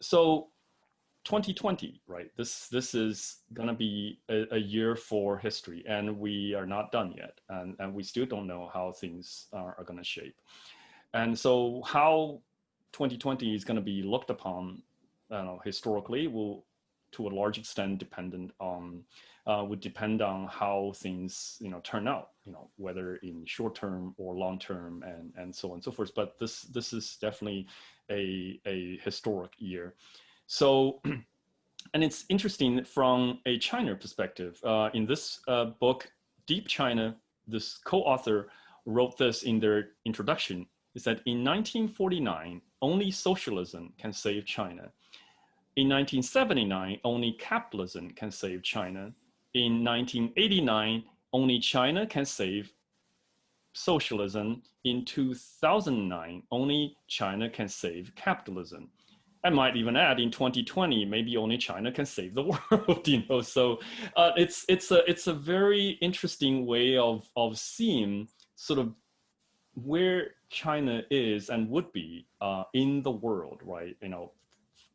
So 2020, right? This is gonna be a year for history, and we are not done yet, and we still don't know how things are gonna shape. And so how 2020 is gonna be looked upon, historically, will to a large extent would depend on how things turn out, whether in short term or long term, and so on and so forth. But this is definitely a historic year. So, and it's interesting from a China perspective. In this book, Deep China, this co-author wrote this in their introduction. It said, in 1949, only socialism can save China. In 1979, only capitalism can save China. In 1989, only China can save socialism. In 2009, only China can save capitalism. I might even add, in 2020, maybe only China can save the world. So it's a very interesting way of seeing sort of where China is and would be in the world, right?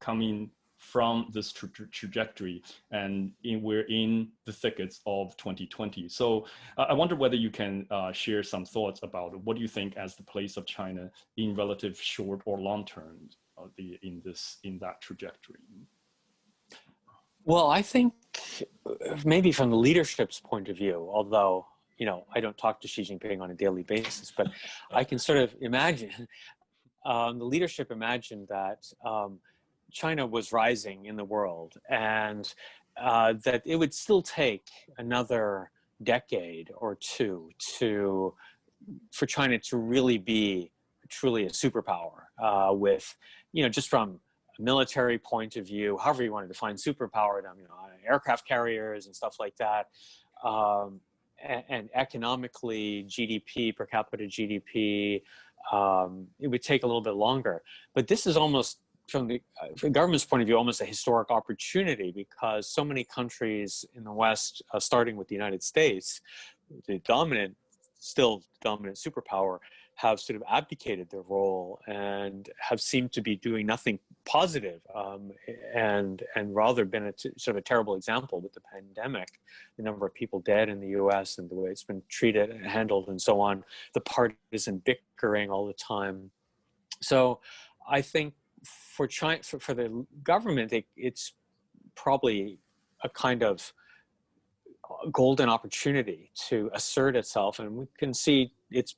Coming from this trajectory, and we're in the thickets of 2020. So I wonder whether you can share some thoughts about what do you think as the place of China in relative short or long term in that trajectory. Well, I think maybe from the leadership's point of view, although I don't talk to Xi Jinping on a daily basis, but I can sort of imagine the leadership imagined that China was rising in the world, and that it would still take another decade or two for China to really be truly a superpower with, just from a military point of view, however you want to define superpower, aircraft carriers and stuff like that, and economically, GDP, per capita GDP, it would take a little bit longer. But this is almost, from the government's point of view, almost a historic opportunity, because so many countries in the West, starting with the United States, the still dominant superpower, have sort of abdicated their role and have seemed to be doing nothing positive, and rather been sort of a terrible example with the pandemic, the number of people dead in the US and the way it's been treated and handled and so on, the partisan bickering all the time. So I think for China, for the government, it's probably a kind of golden opportunity to assert itself, and we can see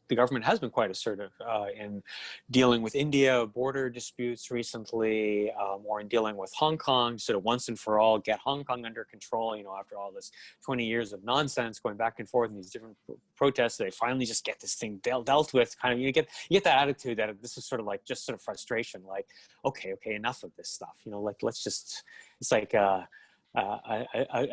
the government has been quite assertive in dealing with India border disputes recently, or in dealing with Hong Kong, sort of once and for all get Hong Kong under control. After all this 20 years of nonsense going back and forth in these different protests, they finally just get this thing dealt with. Kind of, you get that attitude that this is sort of like just sort of frustration, like okay, enough of this stuff. Like let's just, it's like a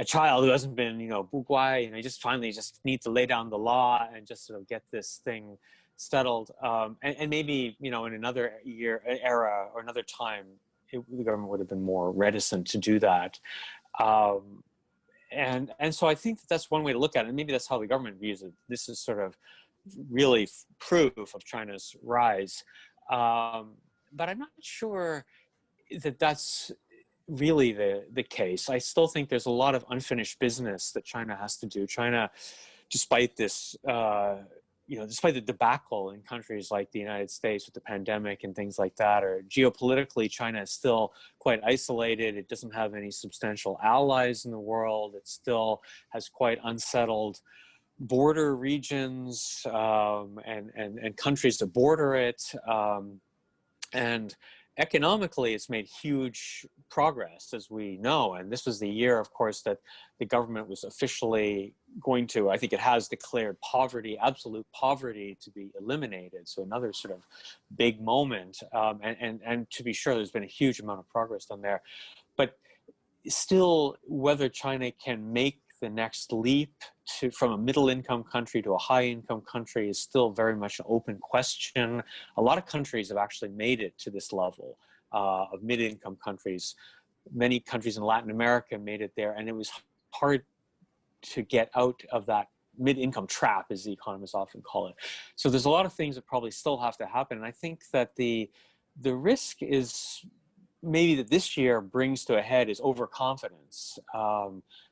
child who hasn't been, bu guai, you just finally just need to lay down the law and just sort of get this thing settled. And maybe, in another era or another time, the government would have been more reticent to do that. And so I think that's one way to look at it. And maybe that's how the government views it. This is sort of really proof of China's rise. But I'm not sure that that's really the case. I still think there's a lot of unfinished business that China has to do. China, despite this, despite the debacle in countries like the United States with the pandemic and things like that, or geopolitically, China is still quite isolated. It doesn't have any substantial allies in the world. It still has quite unsettled border regions and countries that border it. And economically, it's made huge progress, as we know. And this was the year, of course, that the government was officially going to, I think it has declared poverty, absolute poverty, to be eliminated. So another sort of big moment. And to be sure, there's been a huge amount of progress done there. But still, whether China can make the next leap from a middle-income country to a high-income country is still very much an open question. A lot of countries have actually made it to this level of mid-income countries. Many countries in Latin America made it there, and it was hard to get out of that mid-income trap, as the economists often call it. So there's a lot of things that probably still have to happen, and I think that the risk is maybe that this year brings to a head is overconfidence.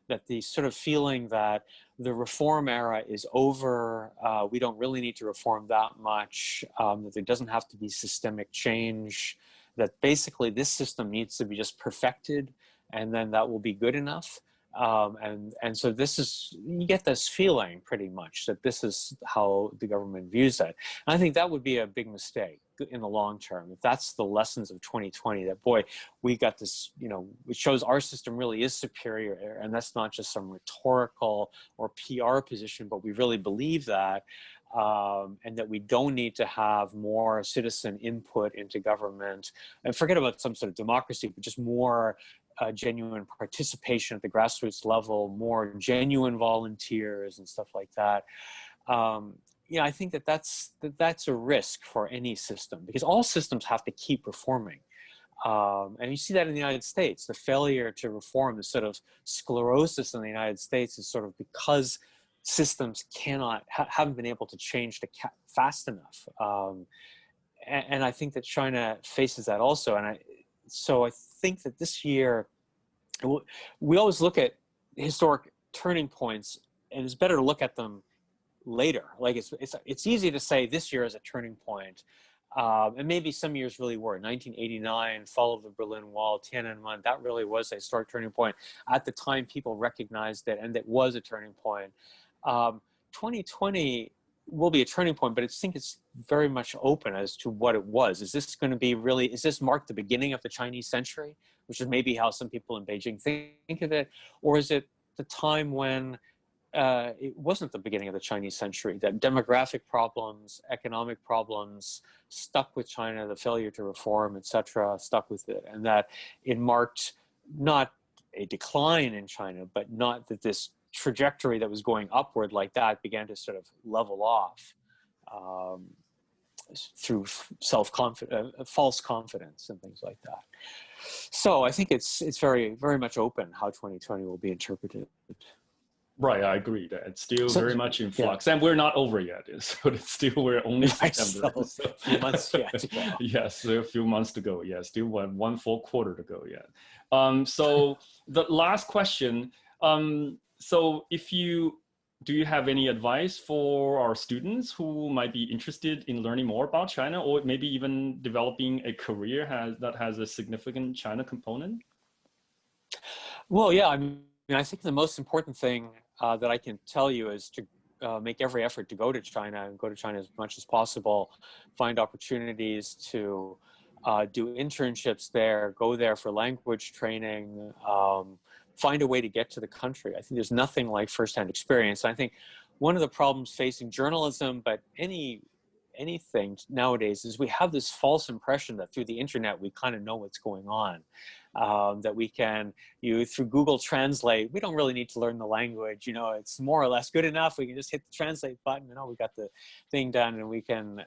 That the sort of feeling that the reform era is over, we don't really need to reform that much, that there doesn't have to be systemic change, that basically this system needs to be just perfected, and then that will be good enough. And so you get this feeling pretty much that this is how the government views it. And I think that would be a big mistake in the long term. If that's the lessons of 2020, that boy, we got this, it shows our system really is superior. And that's not just some rhetorical or PR position, but we really believe that. And that we don't need to have more citizen input into government, and forget about some sort of democracy, but just more genuine participation at the grassroots level, more genuine volunteers and stuff like that. I think that's a risk for any system, because all systems have to keep reforming. And you see that in the United States. The failure to reform, the sort of sclerosis in the United States, is sort of because systems haven't been able to change fast enough. And I think that China faces that also. So I think that this year, we always look at historic turning points, and it's better to look at them later. Like it's easy to say this year is a turning point. And maybe some years really were. 1989, fall of the Berlin Wall, Tiananmen, that really was a historic turning point. At the time, people recognized it, and it was a turning point. 2020 will be a turning point, but I think it's very much open as to what it was. Is this going to be is this mark the beginning of the Chinese century, which is maybe how some people in Beijing think of it? Or is it the time when it wasn't the beginning of the Chinese century, that demographic problems, economic problems stuck with China, the failure to reform, etc., stuck with it, and that it marked not a decline in China, but not that this trajectory that was going upward like that began to sort of level off through false confidence and things like that. So I think it's very, very much open how 2020 will be interpreted. Right, I agree that it's still very much in flux, and we're not over yet. So we're only September. So a few months yet to go. Yes, there are a few months to go. Yes, still one full quarter to go yet. So the last question. So do you have any advice for our students who might be interested in learning more about China, or maybe even developing a career that has a significant China component? Well, yeah, I think the most important thing that I can tell you is to make every effort to go to China and go to China as much as possible, find opportunities to do internships there, go there for language training, find a way to get to the country. I think there's nothing like firsthand experience. I think one of the problems facing journalism, but anything nowadays, is we have this false impression that through the internet we kind of know what's going on, that we can, through Google Translate, we don't really need to learn the language, it's more or less good enough. We can just hit the translate button and we got the thing done, and we can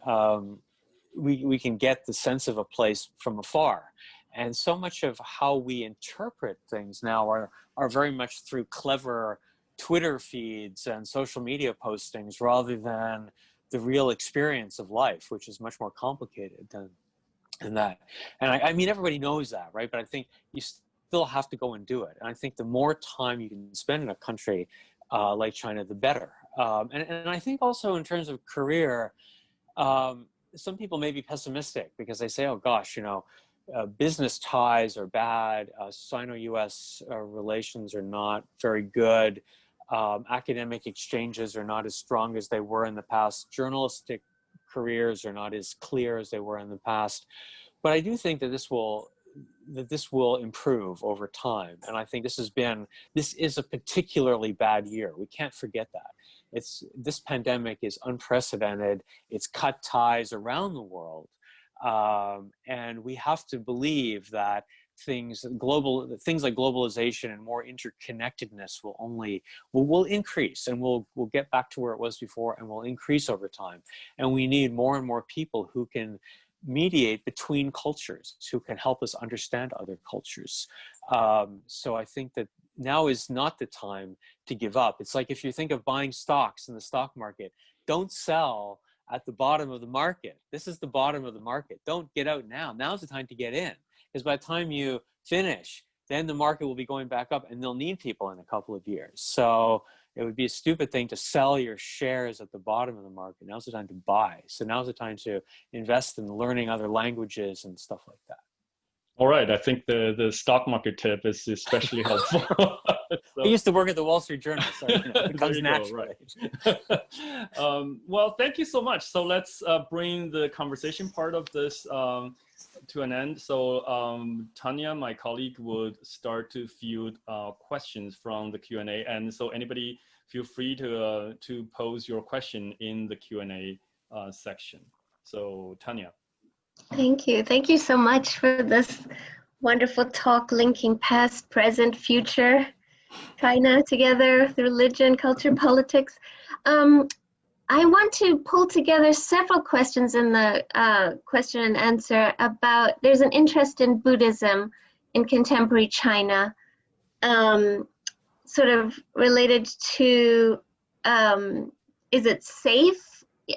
we can get the sense of a place from afar. And so much of how we interpret things now are very much through clever Twitter feeds and social media postings, rather than the real experience of life, which is much more complicated than that. And I mean, everybody knows that, right? But I think you still have to go and do it. And I think the more time you can spend in a country like China, the better. And I think also in terms of career, some people may be pessimistic because they say, oh gosh, business ties are bad, Sino-US relations are not very good, academic exchanges are not as strong as they were in the past, journalistic careers are not as clear as they were in the past. But I do think that this will improve over time. And I think this is a particularly bad year. We can't forget that. This pandemic is unprecedented. It's cut ties around the world. And we have to believe that things like globalization and more interconnectedness will increase, and we'll get back to where it was before, and will increase over time. And we need more and more people who can mediate between cultures, who can help us understand other cultures. So I think that now is not the time to give up. It's like if you think of buying stocks in the stock market, don't sell at the bottom of the market. This is the bottom of the market. Don't get out now. Now's the time to get in. Because by the time you finish, then the market will be going back up, and they'll need people in a couple of years. So it would be a stupid thing to sell your shares at the bottom of the market. Now's the time to buy. So now's the time to invest in learning other languages and stuff like that. All right. I think the stock market tip is especially helpful. I used to work at the Wall Street Journal, so it comes naturally. Right. Well, thank you so much. So let's bring the conversation part of this to an end. So Tanya, my colleague, would start to field questions from the Q&A. And so anybody, feel free to pose your question in the Q&A section. So Tanya. Thank you. Thank you so much for this wonderful talk linking past, present, future, China together, the religion, culture, politics. I want to pull together several questions in the question and answer about, there's an interest in Buddhism in contemporary China, sort of related to, is it safe?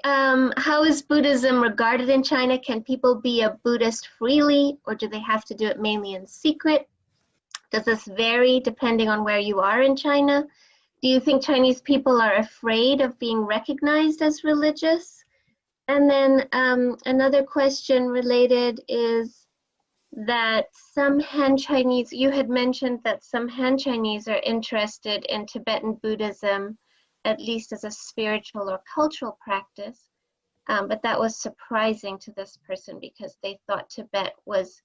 How is Buddhism regarded in China? Can people be a Buddhist freely, or do they have to do it mainly in secret? Does this vary depending on where you are in China? Do you think Chinese people are afraid of being recognized as religious? And then another question related is that some Han Chinese, you had mentioned that some Han Chinese are interested in Tibetan Buddhism, at least as a spiritual or cultural practice, but that was surprising to this person because they thought Tibet was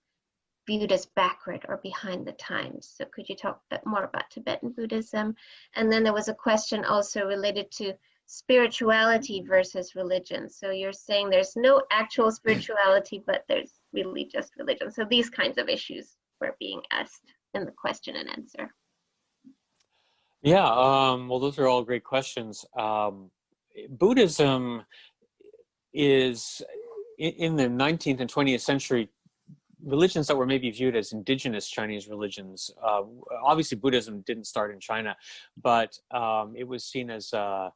viewed as backward or behind the times. So could you talk a bit more about Tibetan Buddhism? And then there was a question also related to spirituality versus religion. So you're saying there's no actual spirituality, but there's really just religion. So these kinds of issues were being asked in the question and answer. Yeah, well, those are all great questions. Buddhism is, in the 19th and 20th century, religions that were maybe viewed as indigenous Chinese religions. Obviously, Buddhism didn't start in China, but it was seen as a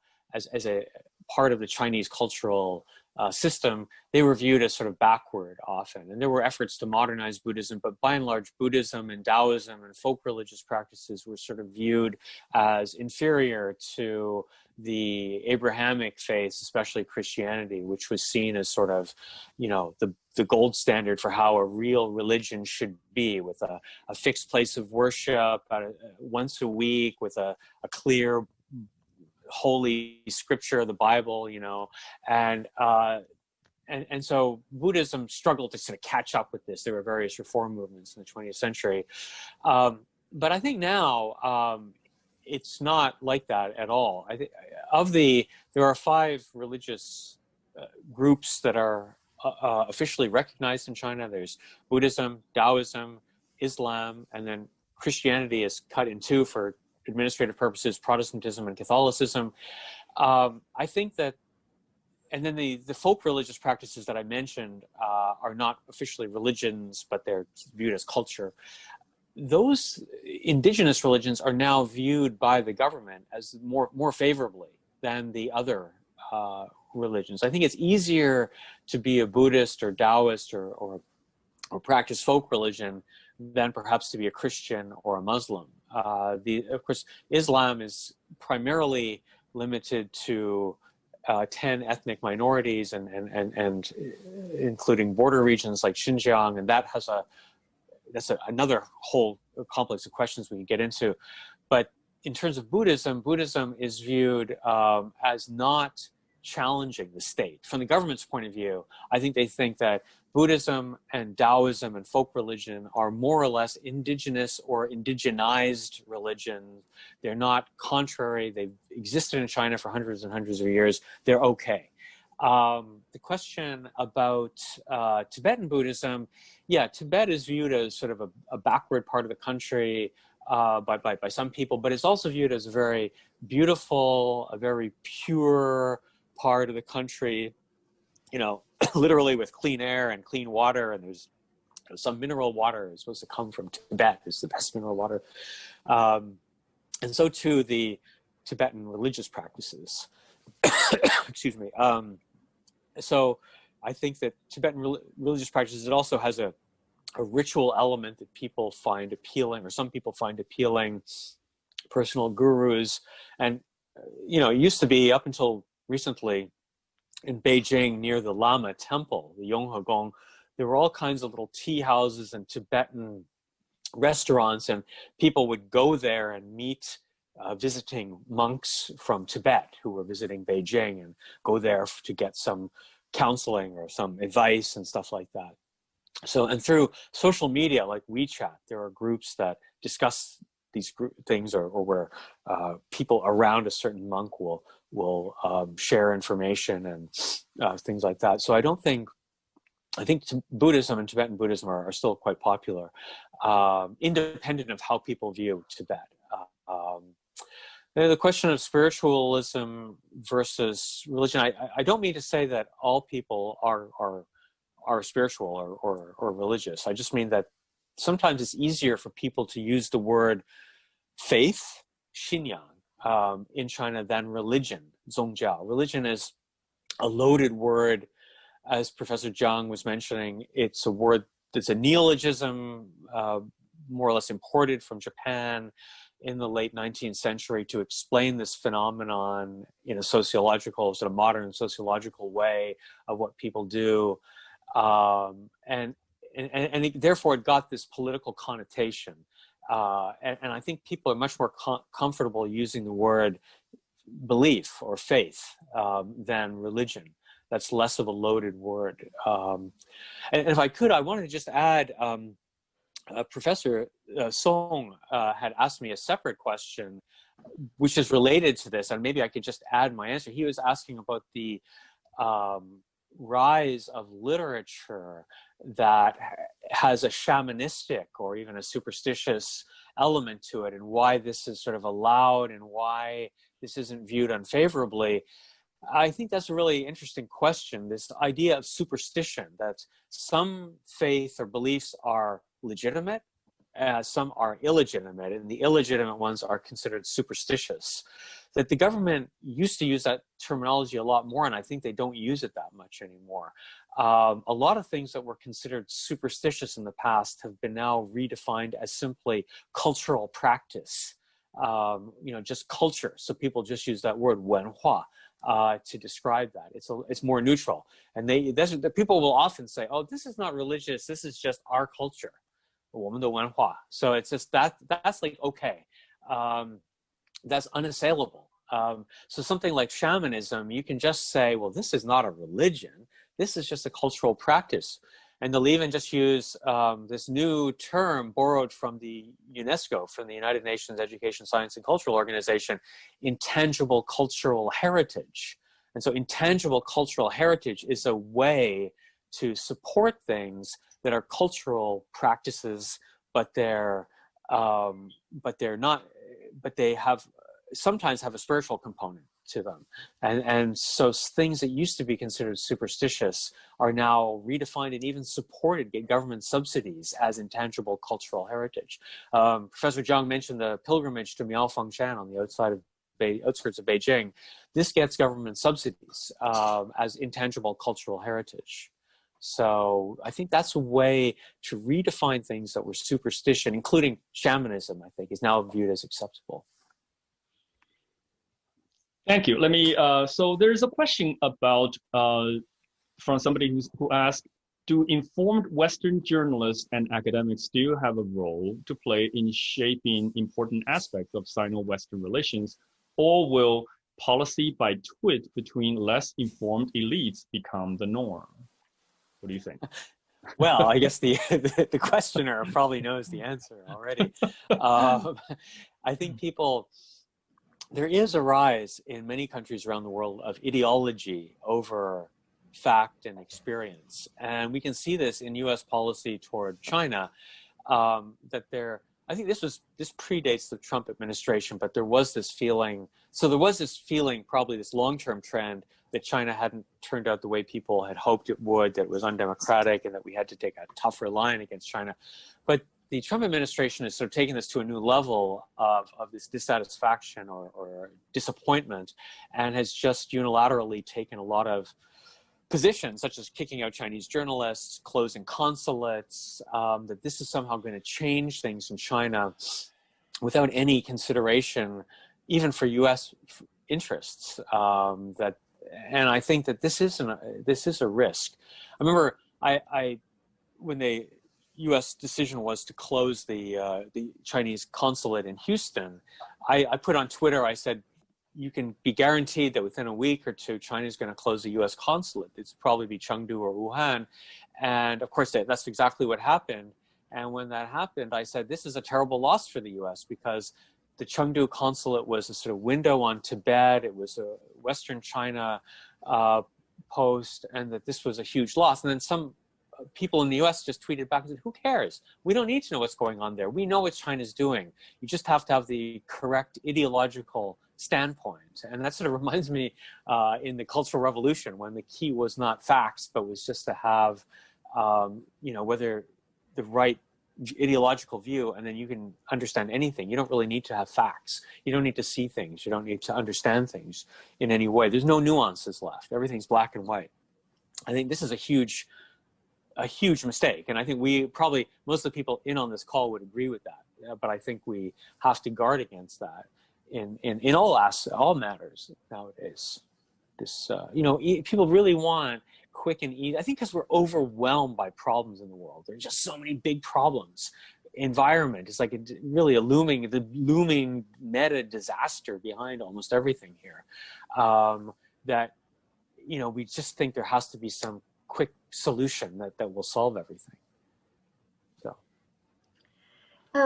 part of the Chinese cultural system. They were viewed as sort of backward often, and there were efforts to modernize Buddhism, but by and large, Buddhism and Taoism and folk religious practices were sort of viewed as inferior to the Abrahamic faith, especially Christianity, which was seen as sort of, the gold standard for how a real religion should be, with a fixed place of worship once a week, with a clear holy scripture, the Bible, and so Buddhism struggled to sort of catch up with this. There were various reform movements in the 20th century. But I think now it's not like that at all. I think there are 5 religious groups that are officially recognized in China. There's Buddhism, Taoism, Islam, and then Christianity is cut in 2 for administrative purposes, Protestantism and Catholicism. I think that, and then the folk religious practices that I mentioned are not officially religions, but they're viewed as culture. Those indigenous religions are now viewed by the government as more favorably than the other religions. I think it's easier to be a Buddhist or Taoist or practice folk religion than perhaps to be a Christian or a Muslim. Of course, Islam is primarily limited to 10 ethnic minorities and including border regions like Xinjiang, and that's another whole complex of questions we can get into. But in terms of Buddhism, Buddhism is viewed as not challenging the state. From the government's point of view, I think they think that Buddhism and Taoism and folk religion are more or less indigenous or indigenized religions. They're not contrary. They've existed in China for hundreds and hundreds of years. They're okay. The question about Tibetan Buddhism, Tibet is viewed as sort of a backward part of the country by some people, but it's also viewed as a very beautiful, a very pure part of the country, literally with clean air and clean water, and there's some mineral water is supposed to come from Tibet. It's the best mineral water. And so too the Tibetan religious practices. Excuse me. So I think that Tibetan religious practices, it also has a ritual element that people find appealing, or some people find appealing, personal gurus. And, it used to be up until recently in Beijing near the Lama temple, the Yonghe Gong, there were all kinds of little tea houses and Tibetan restaurants, and people would go there and meet visiting monks from Tibet who were visiting Beijing, and go there to get some counseling or some advice and stuff like that. So, and through social media like Wechat, there are groups that discuss these things, or where people around a certain monk will share information and things like that. So I think Buddhism and Tibetan Buddhism are still quite popular, independent of how people view Tibet. The question of spiritualism versus religion, I don't mean to say that all people are spiritual or religious. I just mean that sometimes it's easier for people to use the word faith, 信仰, in China than religion, 宗教. Religion is a loaded word. As Professor Zhang was mentioning, it's a word that's a neologism, more or less imported from Japan in the late 19th century to explain this phenomenon in a sociological, sort of modern sociological way of what people do. And therefore it got this political connotation. And I think people are much more comfortable using the word belief or faith than religion. That's less of a loaded word. And if I could, I wanted to just add, Professor Song had asked me a separate question, which is related to this, and maybe I could just add my answer. He was asking about the rise of literature that has a shamanistic or even a superstitious element to it, and why this is sort of allowed and why this isn't viewed unfavorably. I think that's a really interesting question, this idea of superstition, that some faith or beliefs are legitimate, some are illegitimate, and the illegitimate ones are considered superstitious. That the government used to use that terminology a lot more, and I think they don't use it that much anymore. A lot of things that were considered superstitious in the past have been now redefined as simply cultural practice, just culture. So people just use that word 文化 to describe that. It's more neutral, and people will often say, "Oh, this is not religious. This is just our culture." 我们的文化. So it's just that's like okay. That's unassailable. So something like shamanism, you can just say, well, this is not a religion. This is just a cultural practice. And they'll even just use this new term borrowed from the UNESCO, from the United Nations Education, Science, and Cultural Organization, intangible cultural heritage. And so intangible cultural heritage is a way to support things that are cultural practices, but they're not, but they have sometimes have a spiritual component to them. And so things that used to be considered superstitious are now redefined and even supported, get government subsidies as intangible cultural heritage. Professor Zhang mentioned the pilgrimage to Miaofengchan on the outskirts of Beijing. This gets government subsidies as intangible cultural heritage. So I think that's a way to redefine things that were superstition, including shamanism, I think, is now viewed as acceptable. Thank you. Let me, so there's a question about, from somebody who asked, do informed Western journalists and academics still have a role to play in shaping important aspects of Sino-Western relations, or will policy by twit between less informed elites become the norm? What do you think? Well, I guess the questioner probably knows the answer already. I think there is a rise in many countries around the world of ideology over fact and experience. And we can see this in US policy toward China, I think this predates the Trump administration, but there was this feeling, probably this long-term trend that China hadn't turned out the way people had hoped it would, that it was undemocratic and that we had to take a tougher line against China. But the Trump administration is sort of taking this to a new level of this dissatisfaction or disappointment, and has just unilaterally taken a lot of positions, such as kicking out Chinese journalists, closing consulates, that this is somehow going to change things in China without any consideration, even for U.S. interests. And I think that this is a risk. I remember when the U.S. decision was to close the Chinese consulate in Houston, I put on Twitter, I said, you can be guaranteed that within a week or two, China is going to close the U.S. consulate. It's probably be Chengdu or Wuhan. And of course, that's exactly what happened. And when that happened, I said, this is a terrible loss for the U.S. because the Chengdu consulate was a sort of window on Tibet. It was a Western China post, and that this was a huge loss. And then some people in the U.S. just tweeted back and said, who cares? We don't need to know what's going on there. We know what China's doing. You just have to have the correct ideological standpoint. And that sort of reminds me in the Cultural Revolution, when the key was not facts, but was just to have, whether the right ideological view, and then you can understand anything. You don't really need to have facts. You don't need to see things. You don't need to understand things in any way. There's no nuances left. Everything's black and white. I think this is a huge mistake. And I think most of the people in on this call would agree with that. But I think we have to guard against that in all matters nowadays. People really want quick and easy. I think because we're overwhelmed by problems in the world. There's just so many big problems. Environment is like the looming meta disaster behind almost everything here. That we just think there has to be some quick solution that will solve everything. So,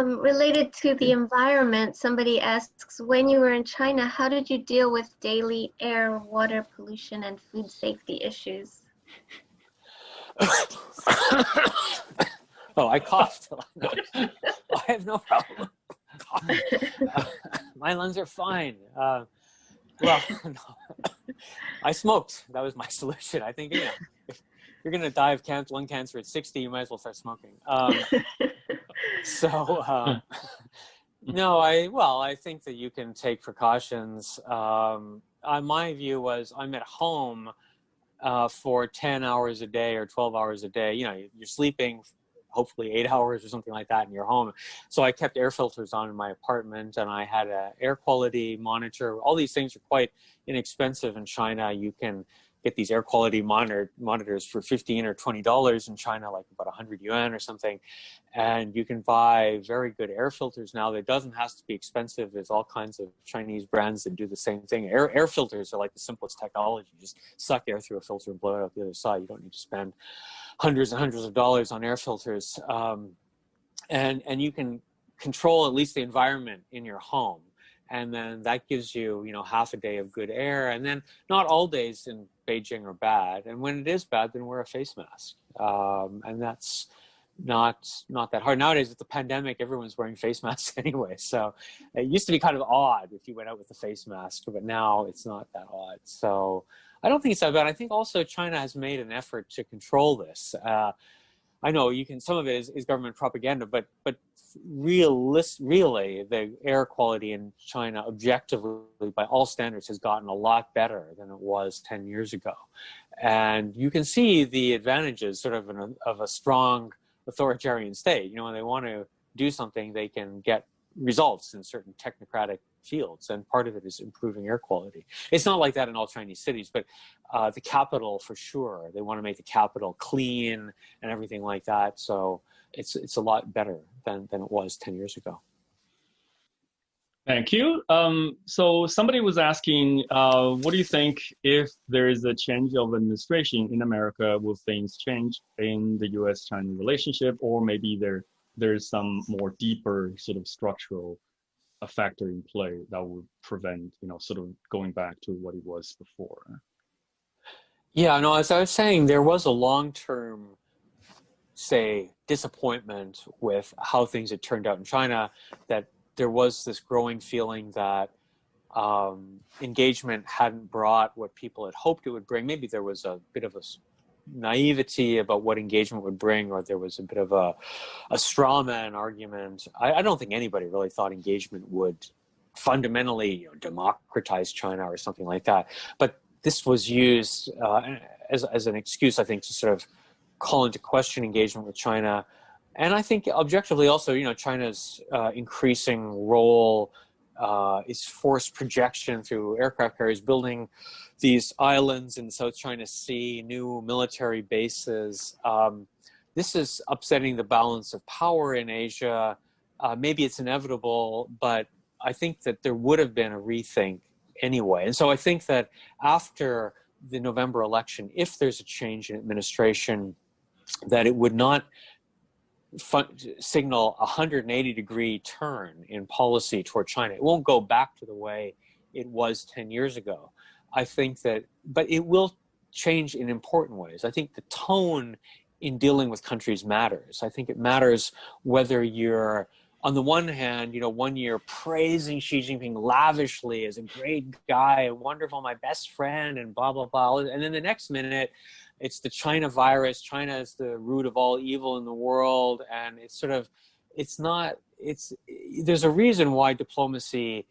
related to the environment, somebody asks, when you were in China, how did you deal with daily air, water pollution, and food safety issues? Oh, I coughed. I have no problem. My lungs are fine. Well, no. I smoked. That was my solution. I think, if you're going to die of lung cancer at 60, you might as well start smoking. No, I think that you can take precautions. My view was I'm at home for 10 hours a day or 12 hours a day. You're sleeping hopefully 8 hours or something like that in your home. So I kept air filters on in my apartment, and I had an air quality monitor. All these things are quite inexpensive in China. You can get these air quality monitors for $15 or $20 in China, like about 100 yuan or something. And you can buy very good air filters now. That doesn't have to be expensive. There's all kinds of Chinese brands that do the same thing. Air filters are like the simplest technology. You just suck air through a filter and blow it out the other side. You don't need to spend hundreds and hundreds of dollars on air filters. And you can control at least the environment in your home. And then that gives you, half a day of good air. And then not all days in Beijing are bad. And when it is bad, then wear a face mask. And that's not that hard. Nowadays, with the pandemic, everyone's wearing face masks anyway. So it used to be kind of odd if you went out with a face mask, but now it's not that odd. So I don't think it's that bad. I think also China has made an effort to control this. I know some of it is government propaganda, but really the air quality in China objectively by all standards has gotten a lot better than it was 10 years ago. And you can see the advantages sort of a strong authoritarian state. When they want to do something, they can get results in certain technocratic fields, and part of it is improving air quality. It's not like that in all Chinese cities, but the capital for sure. They want to make the capital clean and everything like that. So it's a lot better than it was 10 years ago. Thank you. So somebody was asking, what do you think if there is a change of administration in America? Will things change in the U.S.-China relationship, or maybe there's some more deeper sort of structural a factor in play that would prevent, sort of going back to what it was before? Yeah, no, as I was saying, there was a long-term, say, disappointment with how things had turned out in China, that there was this growing feeling that engagement hadn't brought what people had hoped it would bring. Maybe there was a bit of a naivety about what engagement would bring, or there was a bit of a straw man argument. I don't think anybody really thought engagement would fundamentally democratize China or something like that. But this was used as an excuse, I think, to sort of call into question engagement with China. And I think objectively also, China's increasing role is forced projection through aircraft carriers, building these islands in the South China Sea, new military bases. This is upsetting the balance of power in Asia. Maybe it's inevitable, but I think that there would have been a rethink anyway. And so I think that after the November election, if there's a change in administration, that it would not signal a 180-degree turn in policy toward China. It won't go back to the way it was 10 years ago. I think that, but it will change in important ways. I think the tone in dealing with countries matters. I think it matters whether you're, on the one hand, 1 year praising Xi Jinping lavishly as a great guy, wonderful, my best friend, and blah, blah, blah. And then the next minute, it's the China virus. China is the root of all evil in the world. And there's a reason why diplomacy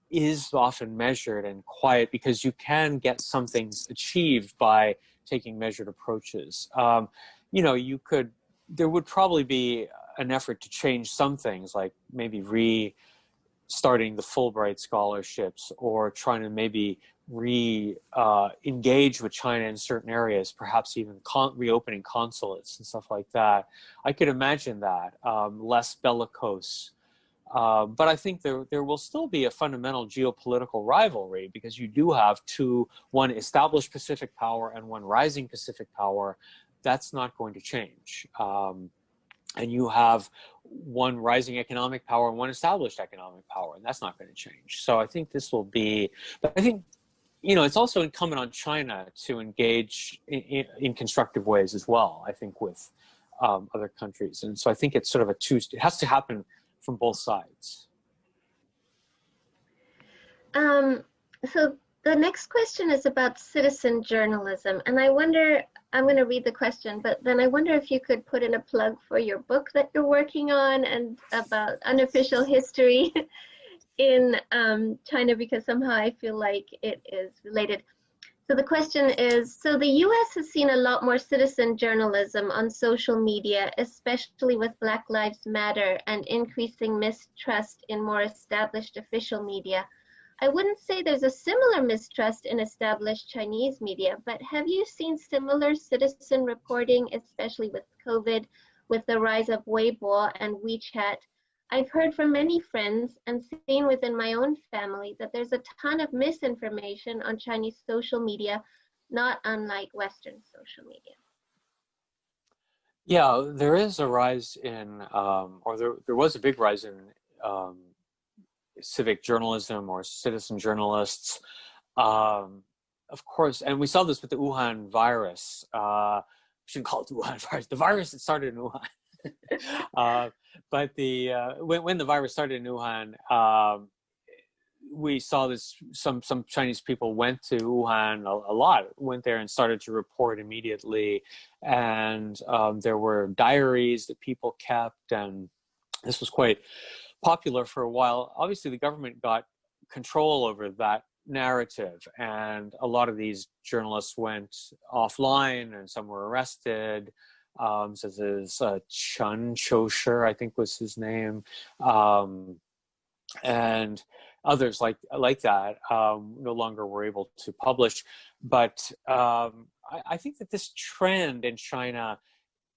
is often measured and quiet, because you can get something achieved by taking measured approaches. There would probably be an effort to change some things, like maybe restarting the Fulbright scholarships, or trying to maybe engage with China in certain areas, perhaps even reopening consulates and stuff like that. I could imagine that, less bellicose. But I think there will still be a fundamental geopolitical rivalry, because you do have one established Pacific power and one rising Pacific power. That's not going to change. And you have one rising economic power and one established economic power, and that's not going to change. So I think this will be, but I think, it's also incumbent on China to engage in constructive ways as well, I think, with other countries. And so I think it's sort of it has to happen from both sides. So the next question is about citizen journalism. And I wonder, I'm going to read the question, but then I wonder if you could put in a plug for your book that you're working on and about unofficial history in China, because somehow I feel like it is related. So the question is, so the US has seen a lot more citizen journalism on social media, especially with Black Lives Matter and increasing mistrust in more established official media. I wouldn't say there's a similar mistrust in established Chinese media, but have you seen similar citizen reporting, especially with COVID, with the rise of Weibo and Wechat? I've heard from many friends and seen within my own family that there's a ton of misinformation on Chinese social media, not unlike Western social media. Yeah, there is a rise in, or there was a big rise in civic journalism or citizen journalists. Of course, and we saw this with the Wuhan virus. We shouldn't call it the Wuhan virus. The virus that started in Wuhan. But when the virus started in Wuhan, we saw this. Some Chinese people went to Wuhan a lot. Went there and started to report immediately, and there were diaries that people kept, and this was quite popular for a while. Obviously, the government got control over that narrative, and a lot of these journalists went offline, and some were arrested. So there's Chen Qiushi, I think was his name, and others like that no longer were able to publish. But I think that this trend in China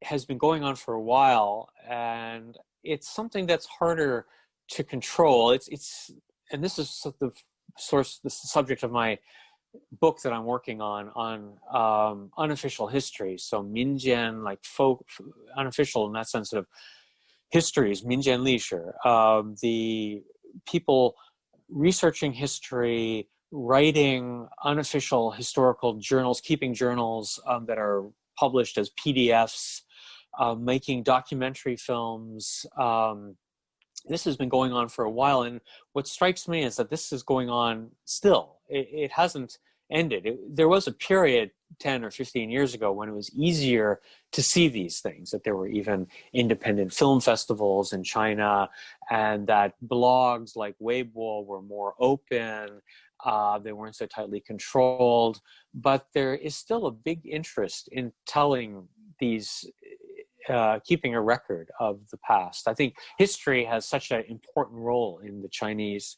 has been going on for a while, and it's something that's harder to control. And this is the subject of my book that I'm working on unofficial history. So Minjian, like unofficial in that sense of histories, Minjian Lishu, the people researching history, writing unofficial historical journals, keeping journals that are published as PDFs, making documentary films. This has been going on for a while, and what strikes me is that this is going on still. It hasn't ended. There was a period 10 or 15 years ago when it was easier to see these things, that there were even independent film festivals in China, and that blogs like Weibo were more open. They weren't so tightly controlled, but there is still a big interest in telling these, keeping a record of the past. I think history has such an important role in the Chinese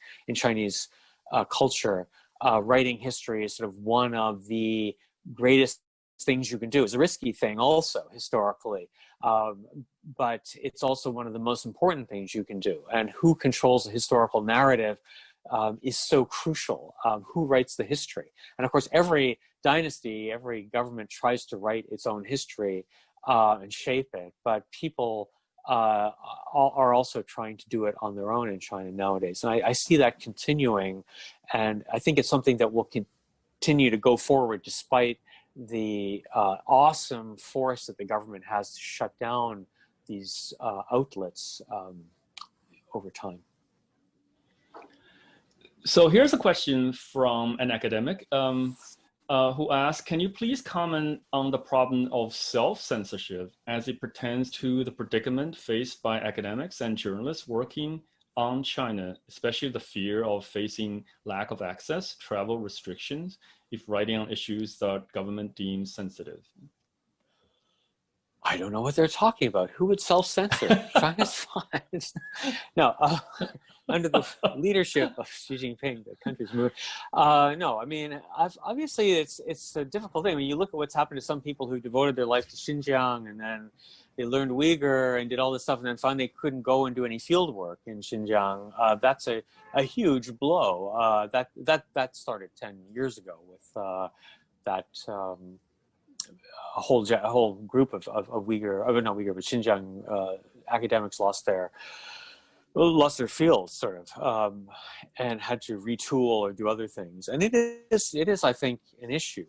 culture. Writing history is sort of one of the greatest things you can do. It's a risky thing also historically, but it's also one of the most important things you can do. And who controls the historical narrative is so crucial. Who writes the history? And of course, every dynasty, every government tries to write its own history and shape it, but people are also trying to do it on their own in China nowadays. And I see that continuing, and I think it's something that will continue to go forward despite the awesome force that the government has to shut down these outlets over time. So here's a question from an academic who asks, can you please comment on the problem of self-censorship as it pertains to the predicament faced by academics and journalists working on China, especially the fear of facing lack of access, travel restrictions, if writing on issues that government deems sensitive? I don't know what they're talking about. Who would self-censor? China's fine. No, under the leadership of Xi Jinping, the country's moved. No, I mean, obviously it's a difficult thing. I mean, you look at what's happened to some people who devoted their life to Xinjiang, and then they learned Uyghur and did all this stuff, and then finally they couldn't go and do any field work in Xinjiang. That's a huge blow. That started 10 years ago with that. A whole group of Uyghur, not Uyghur, but Xinjiang academics lost their field, sort of, and had to retool or do other things. And it is, I think, an issue,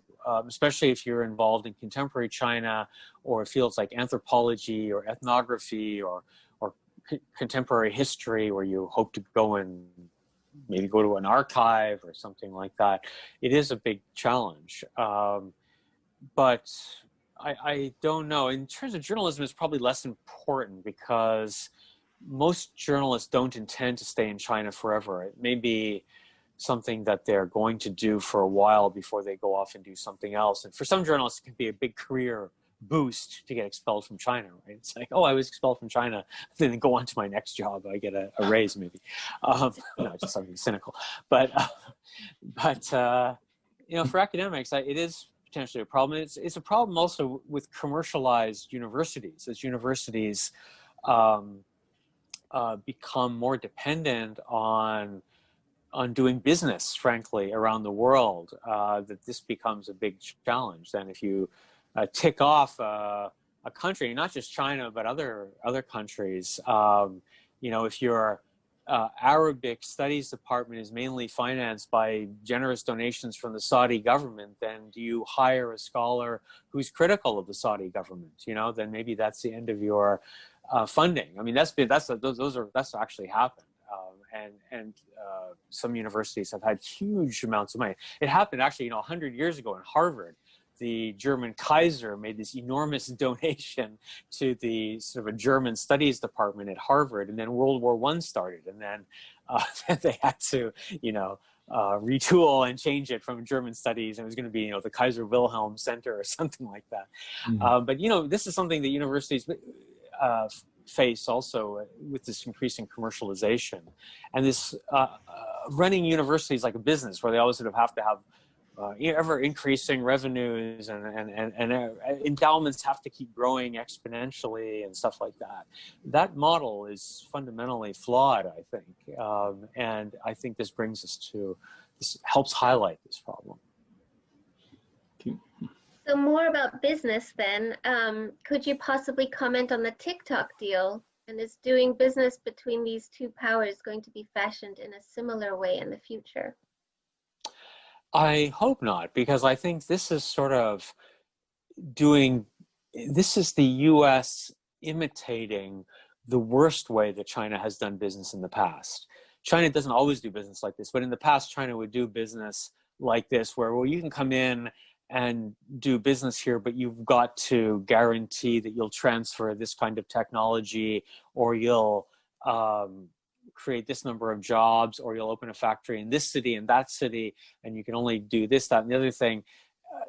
especially if you're involved in contemporary China or fields like anthropology or ethnography or contemporary history, where you hope to go and maybe go to an archive or something like that. It is a big challenge. But I don't know. In terms of journalism, it's probably less important because most journalists don't intend to stay in China forever. It may be something that they're going to do for a while before they go off and do something else. And for some journalists, it can be a big career boost to get expelled from China, right? It's like, oh, I was expelled from China, then go on to my next job, I get a raise maybe. No, just something cynical. But for academics, it is potentially a problem. It's a problem also with commercialized universities, as universities become more dependent on doing business, frankly, around the world, that this becomes a big challenge. Then if you tick off a country, not just China, but other countries, if your Arabic studies department is mainly financed by generous donations from the Saudi government, then do you hire a scholar who's critical of the Saudi government? Then maybe that's the end of your funding. I mean, that's actually happened. And some universities have had huge amounts of money. It happened actually, 100 years ago in Harvard. The German Kaiser made this enormous donation to the sort of a German studies department at Harvard, and then World War I started, and then they had to, retool and change it from German studies, and it was going to be, the Kaiser Wilhelm Center or something like that. Mm-hmm. But this is something that universities face also with this increasing commercialization, and this running universities like a business, where they always sort of have to have ever increasing revenues, and endowments have to keep growing exponentially and stuff like that. That model is fundamentally flawed, I think, and I think this helps highlight this problem. So more about business then, could you possibly comment on the TikTok deal? And is doing business between these two powers going to be fashioned in a similar way in the future? I hope not, because I think this is this is the US imitating the worst way that China has done business in the past. China doesn't always do business like this, but in the past, China would do business like this, where, well, you can come in and do business here, but you've got to guarantee that you'll transfer this kind of technology, or you'll create this number of jobs, or you'll open a factory in this city and that city, and you can only do this, that, and the other thing.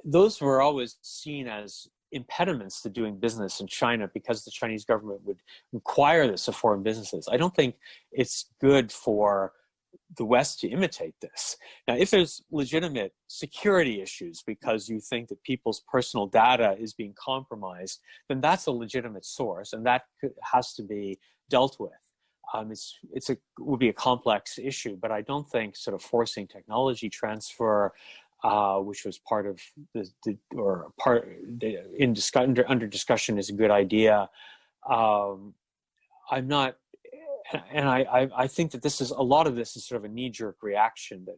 Those were always seen as impediments to doing business in China, because the Chinese government would require this of foreign businesses. I don't think it's good for the West to imitate this. Now, if there's legitimate security issues because you think that people's personal data is being compromised, then that's a legitimate source, and that has to be dealt with. It would be a complex issue, but I don't think sort of forcing technology transfer, which was part of under discussion, is a good idea. I'm not. And I think that a lot of this is sort of a knee-jerk reaction, that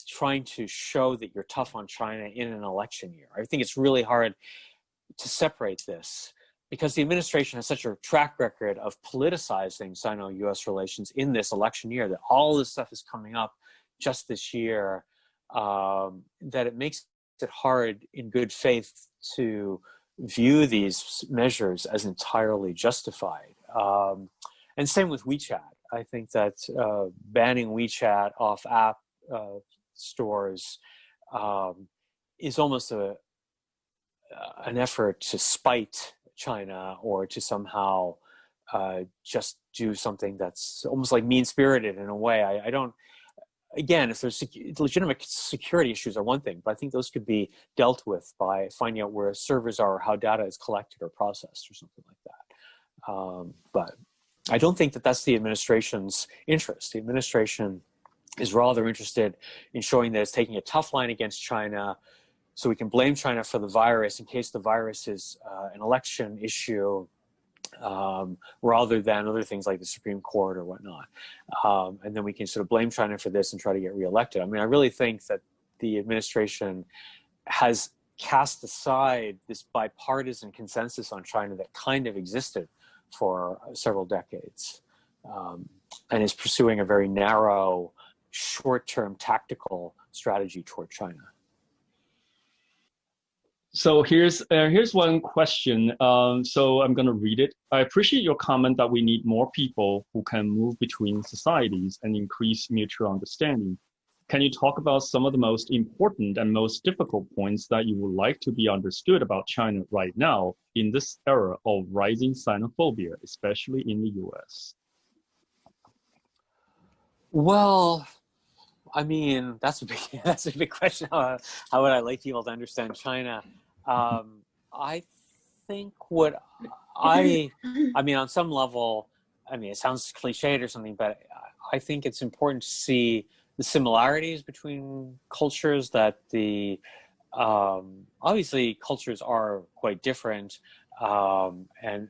trying to show that you're tough on China in an election year. I think it's really hard to separate this, because the administration has such a track record of politicizing Sino-US relations in this election year, that all this stuff is coming up just this year, that it makes it hard in good faith to view these measures as entirely justified. And same with Wechat. I think that banning Wechat off app stores is almost an effort to spite China, or to somehow just do something that's almost like mean-spirited in a way. I don't, again, if there's legitimate security issues are one thing, but I think those could be dealt with by finding out where servers are, or how data is collected or processed, or something like that. But I don't think that that's the administration's interest. The administration is rather interested in showing that it's taking a tough line against China, so we can blame China for the virus in case the virus is an election issue, rather than other things like the Supreme Court or whatnot. And then we can sort of blame China for this and try to get reelected. I mean, I really think that the administration has cast aside this bipartisan consensus on China that kind of existed for several decades, and is pursuing a very narrow, short-term tactical strategy toward China. So here's one question. So I'm going to read it. I appreciate your comment that we need more people who can move between societies and increase mutual understanding. can you talk about some of the most important and most difficult points that you would like to be understood about China right now in this era of rising xenophobia, especially in the US? Well, I mean, that's a big that's a big question. How would I like people to understand China? I think what I mean, on some level, I mean, it sounds cliched or something, but I think it's important to see the similarities between cultures. That the obviously cultures are quite different, and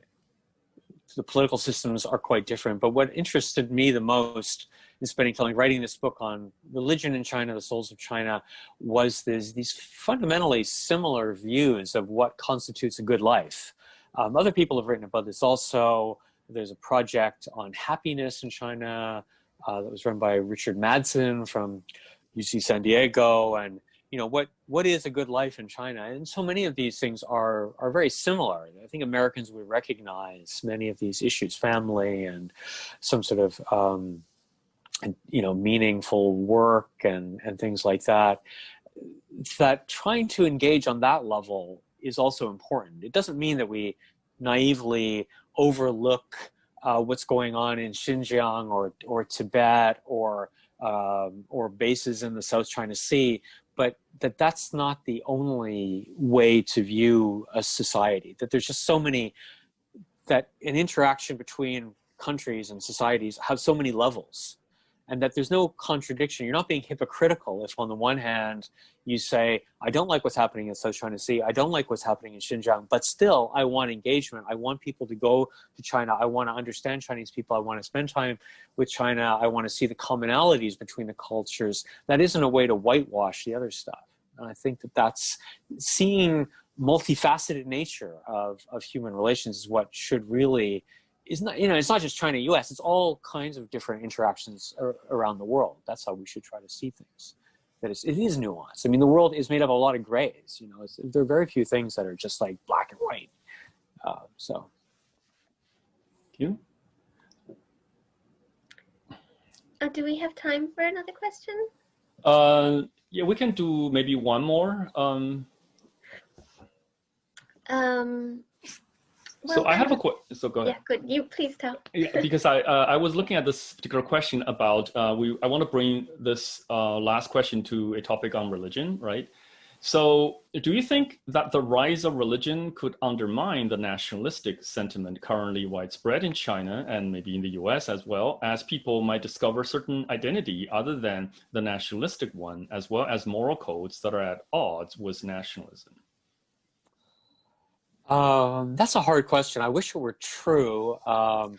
the political systems are quite different. But what interested me the most in spending time writing this book on religion in China, the souls of China, was these fundamentally similar views of what constitutes a good life. Other people have written about this also. There's a project on happiness in China that was run by Richard Madsen from UC San Diego, and what is a good life in China? And so many of these things are very similar. I think Americans would recognize many of these issues, family and some sort of meaningful work and things like that. That trying to engage on that level is also important. It doesn't mean that we naively overlook what's going on in Xinjiang or Tibet or bases in the South China Sea, but that's not the only way to view a society. That there's just so many, that an interaction between countries and societies have so many levels, and that there's no contradiction. You're not being hypocritical if on the one hand you say, I don't like what's happening in South China Sea, I don't like what's happening in Xinjiang, but still I want engagement. I want people to go to China. I want to understand Chinese people. I want to spend time with China. I want to see the commonalities between the cultures. That isn't a way to whitewash the other stuff. And I think that's seeing multifaceted nature of human relations is what should really, is not, it's not just China, US, it's all kinds of different interactions around the world. That's how we should try to see things. That it is nuanced. I mean, the world is made up of a lot of grays. There are very few things that are just like black and white. So. Thank you. Do we have time for another question? Yeah, we can do maybe one more. So I have a question. So go ahead. Yeah, good. You please tell. Yeah, because I was looking at this particular question about I want to bring this last question to a topic on religion, right? So do you think that the rise of religion could undermine the nationalistic sentiment currently widespread in China and maybe in the US, as well as people might discover certain identity other than the nationalistic one, as well as moral codes that are at odds with nationalism? That's a hard question. I wish it were true. On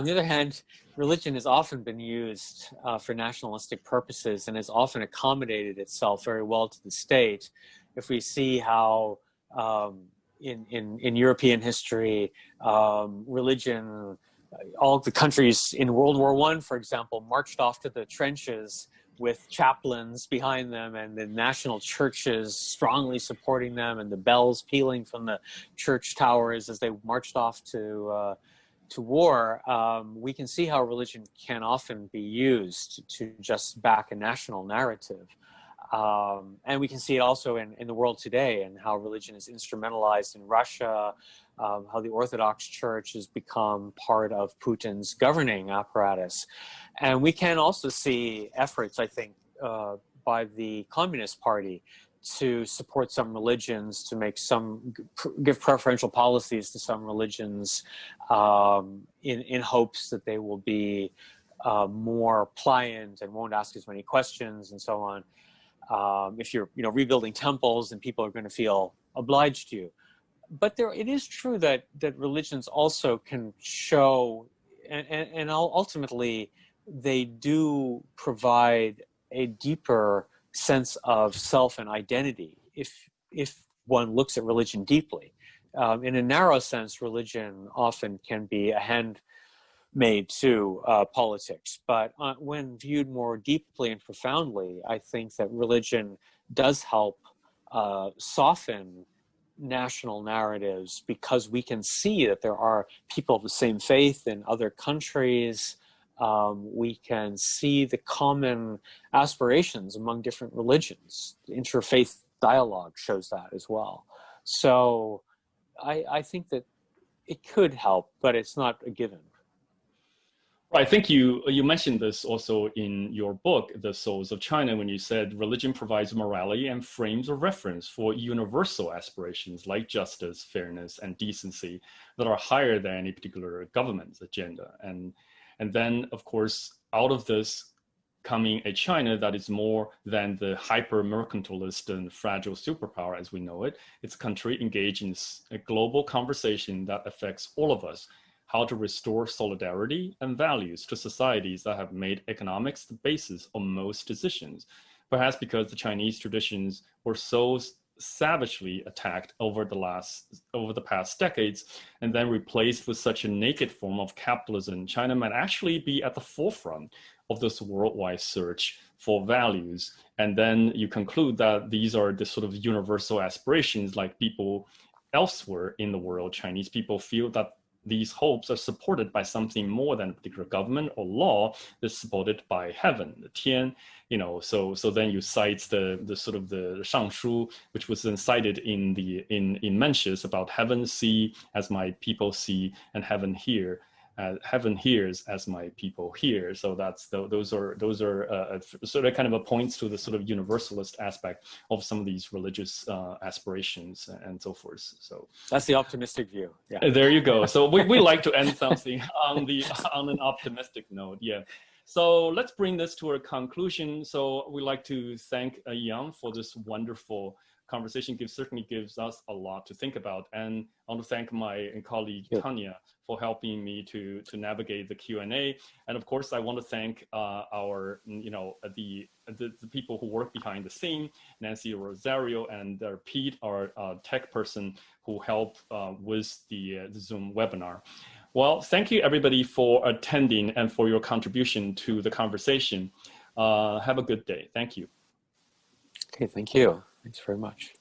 the other hand, religion has often been used for nationalistic purposes and has often accommodated itself very well to the state. If we see how in European history, religion, all the countries in World War I, for example, marched off to the trenches with chaplains behind them and the national churches strongly supporting them and the bells pealing from the church towers as they marched off to war. We can see how religion can often be used to just back a national narrative. And we can see it also in the world today, and how religion is instrumentalized in Russia, how the Orthodox Church has become part of Putin's governing apparatus. And we can also see efforts, I think, by the Communist Party to support some religions, to make give preferential policies to some religions in hopes that they will be more pliant and won't ask as many questions and so on. If you're rebuilding temples, then people are going to feel obliged to you. But it is true that religions also can show, and ultimately they do provide a deeper sense of self and identity if one looks at religion deeply. In a narrow sense, religion often can be a handmaid to politics, but when viewed more deeply and profoundly, I think that religion does help soften national narratives, because we can see that there are people of the same faith in other countries, We can see the common aspirations among different religions. The interfaith dialogue shows that as well. So I think that it could help, but it's not a given. I think you mentioned this also in your book, The Souls of China, when you said religion provides morality and frames of reference for universal aspirations like justice, fairness, and decency that are higher than any particular government's agenda. And then, of course, out of this coming a China that is more than the hyper-mercantilist and fragile superpower as we know it. It's a country engaged in a global conversation that affects all of us, how to restore solidarity and values to societies that have made economics the basis of most decisions, perhaps because the Chinese traditions were so savagely attacked over the past decades and then replaced with such a naked form of capitalism. China might actually be at the forefront of this worldwide search for values. And then you conclude that these are the sort of universal aspirations, like people elsewhere in the world, Chinese people feel that these hopes are supported by something more than a particular government or law that's supported by heaven, the Tian, so then you cite the sort of the Shangshu, which was then cited in Mencius about heaven see as my people see, and heaven hears as my people hear. So those are sort of kind of a points to the sort of universalist aspect of some of these religious aspirations and so forth. So that's the optimistic view. Yeah. There you go. So we like to end something on an optimistic note. Yeah. So let's bring this to a conclusion. So we'd like to thank Yang for this wonderful conversation. Certainly gives us a lot to think about. And I want to thank my colleague Tanya for helping me to navigate the Q&A. And of course, I want to thank our, the people who work behind the scene, Nancy Rosario and Pete, our tech person who helped with the Zoom webinar. Well, thank you everybody for attending and for your contribution to the conversation. Have a good day. Thank you. Okay, thank you. Thanks very much.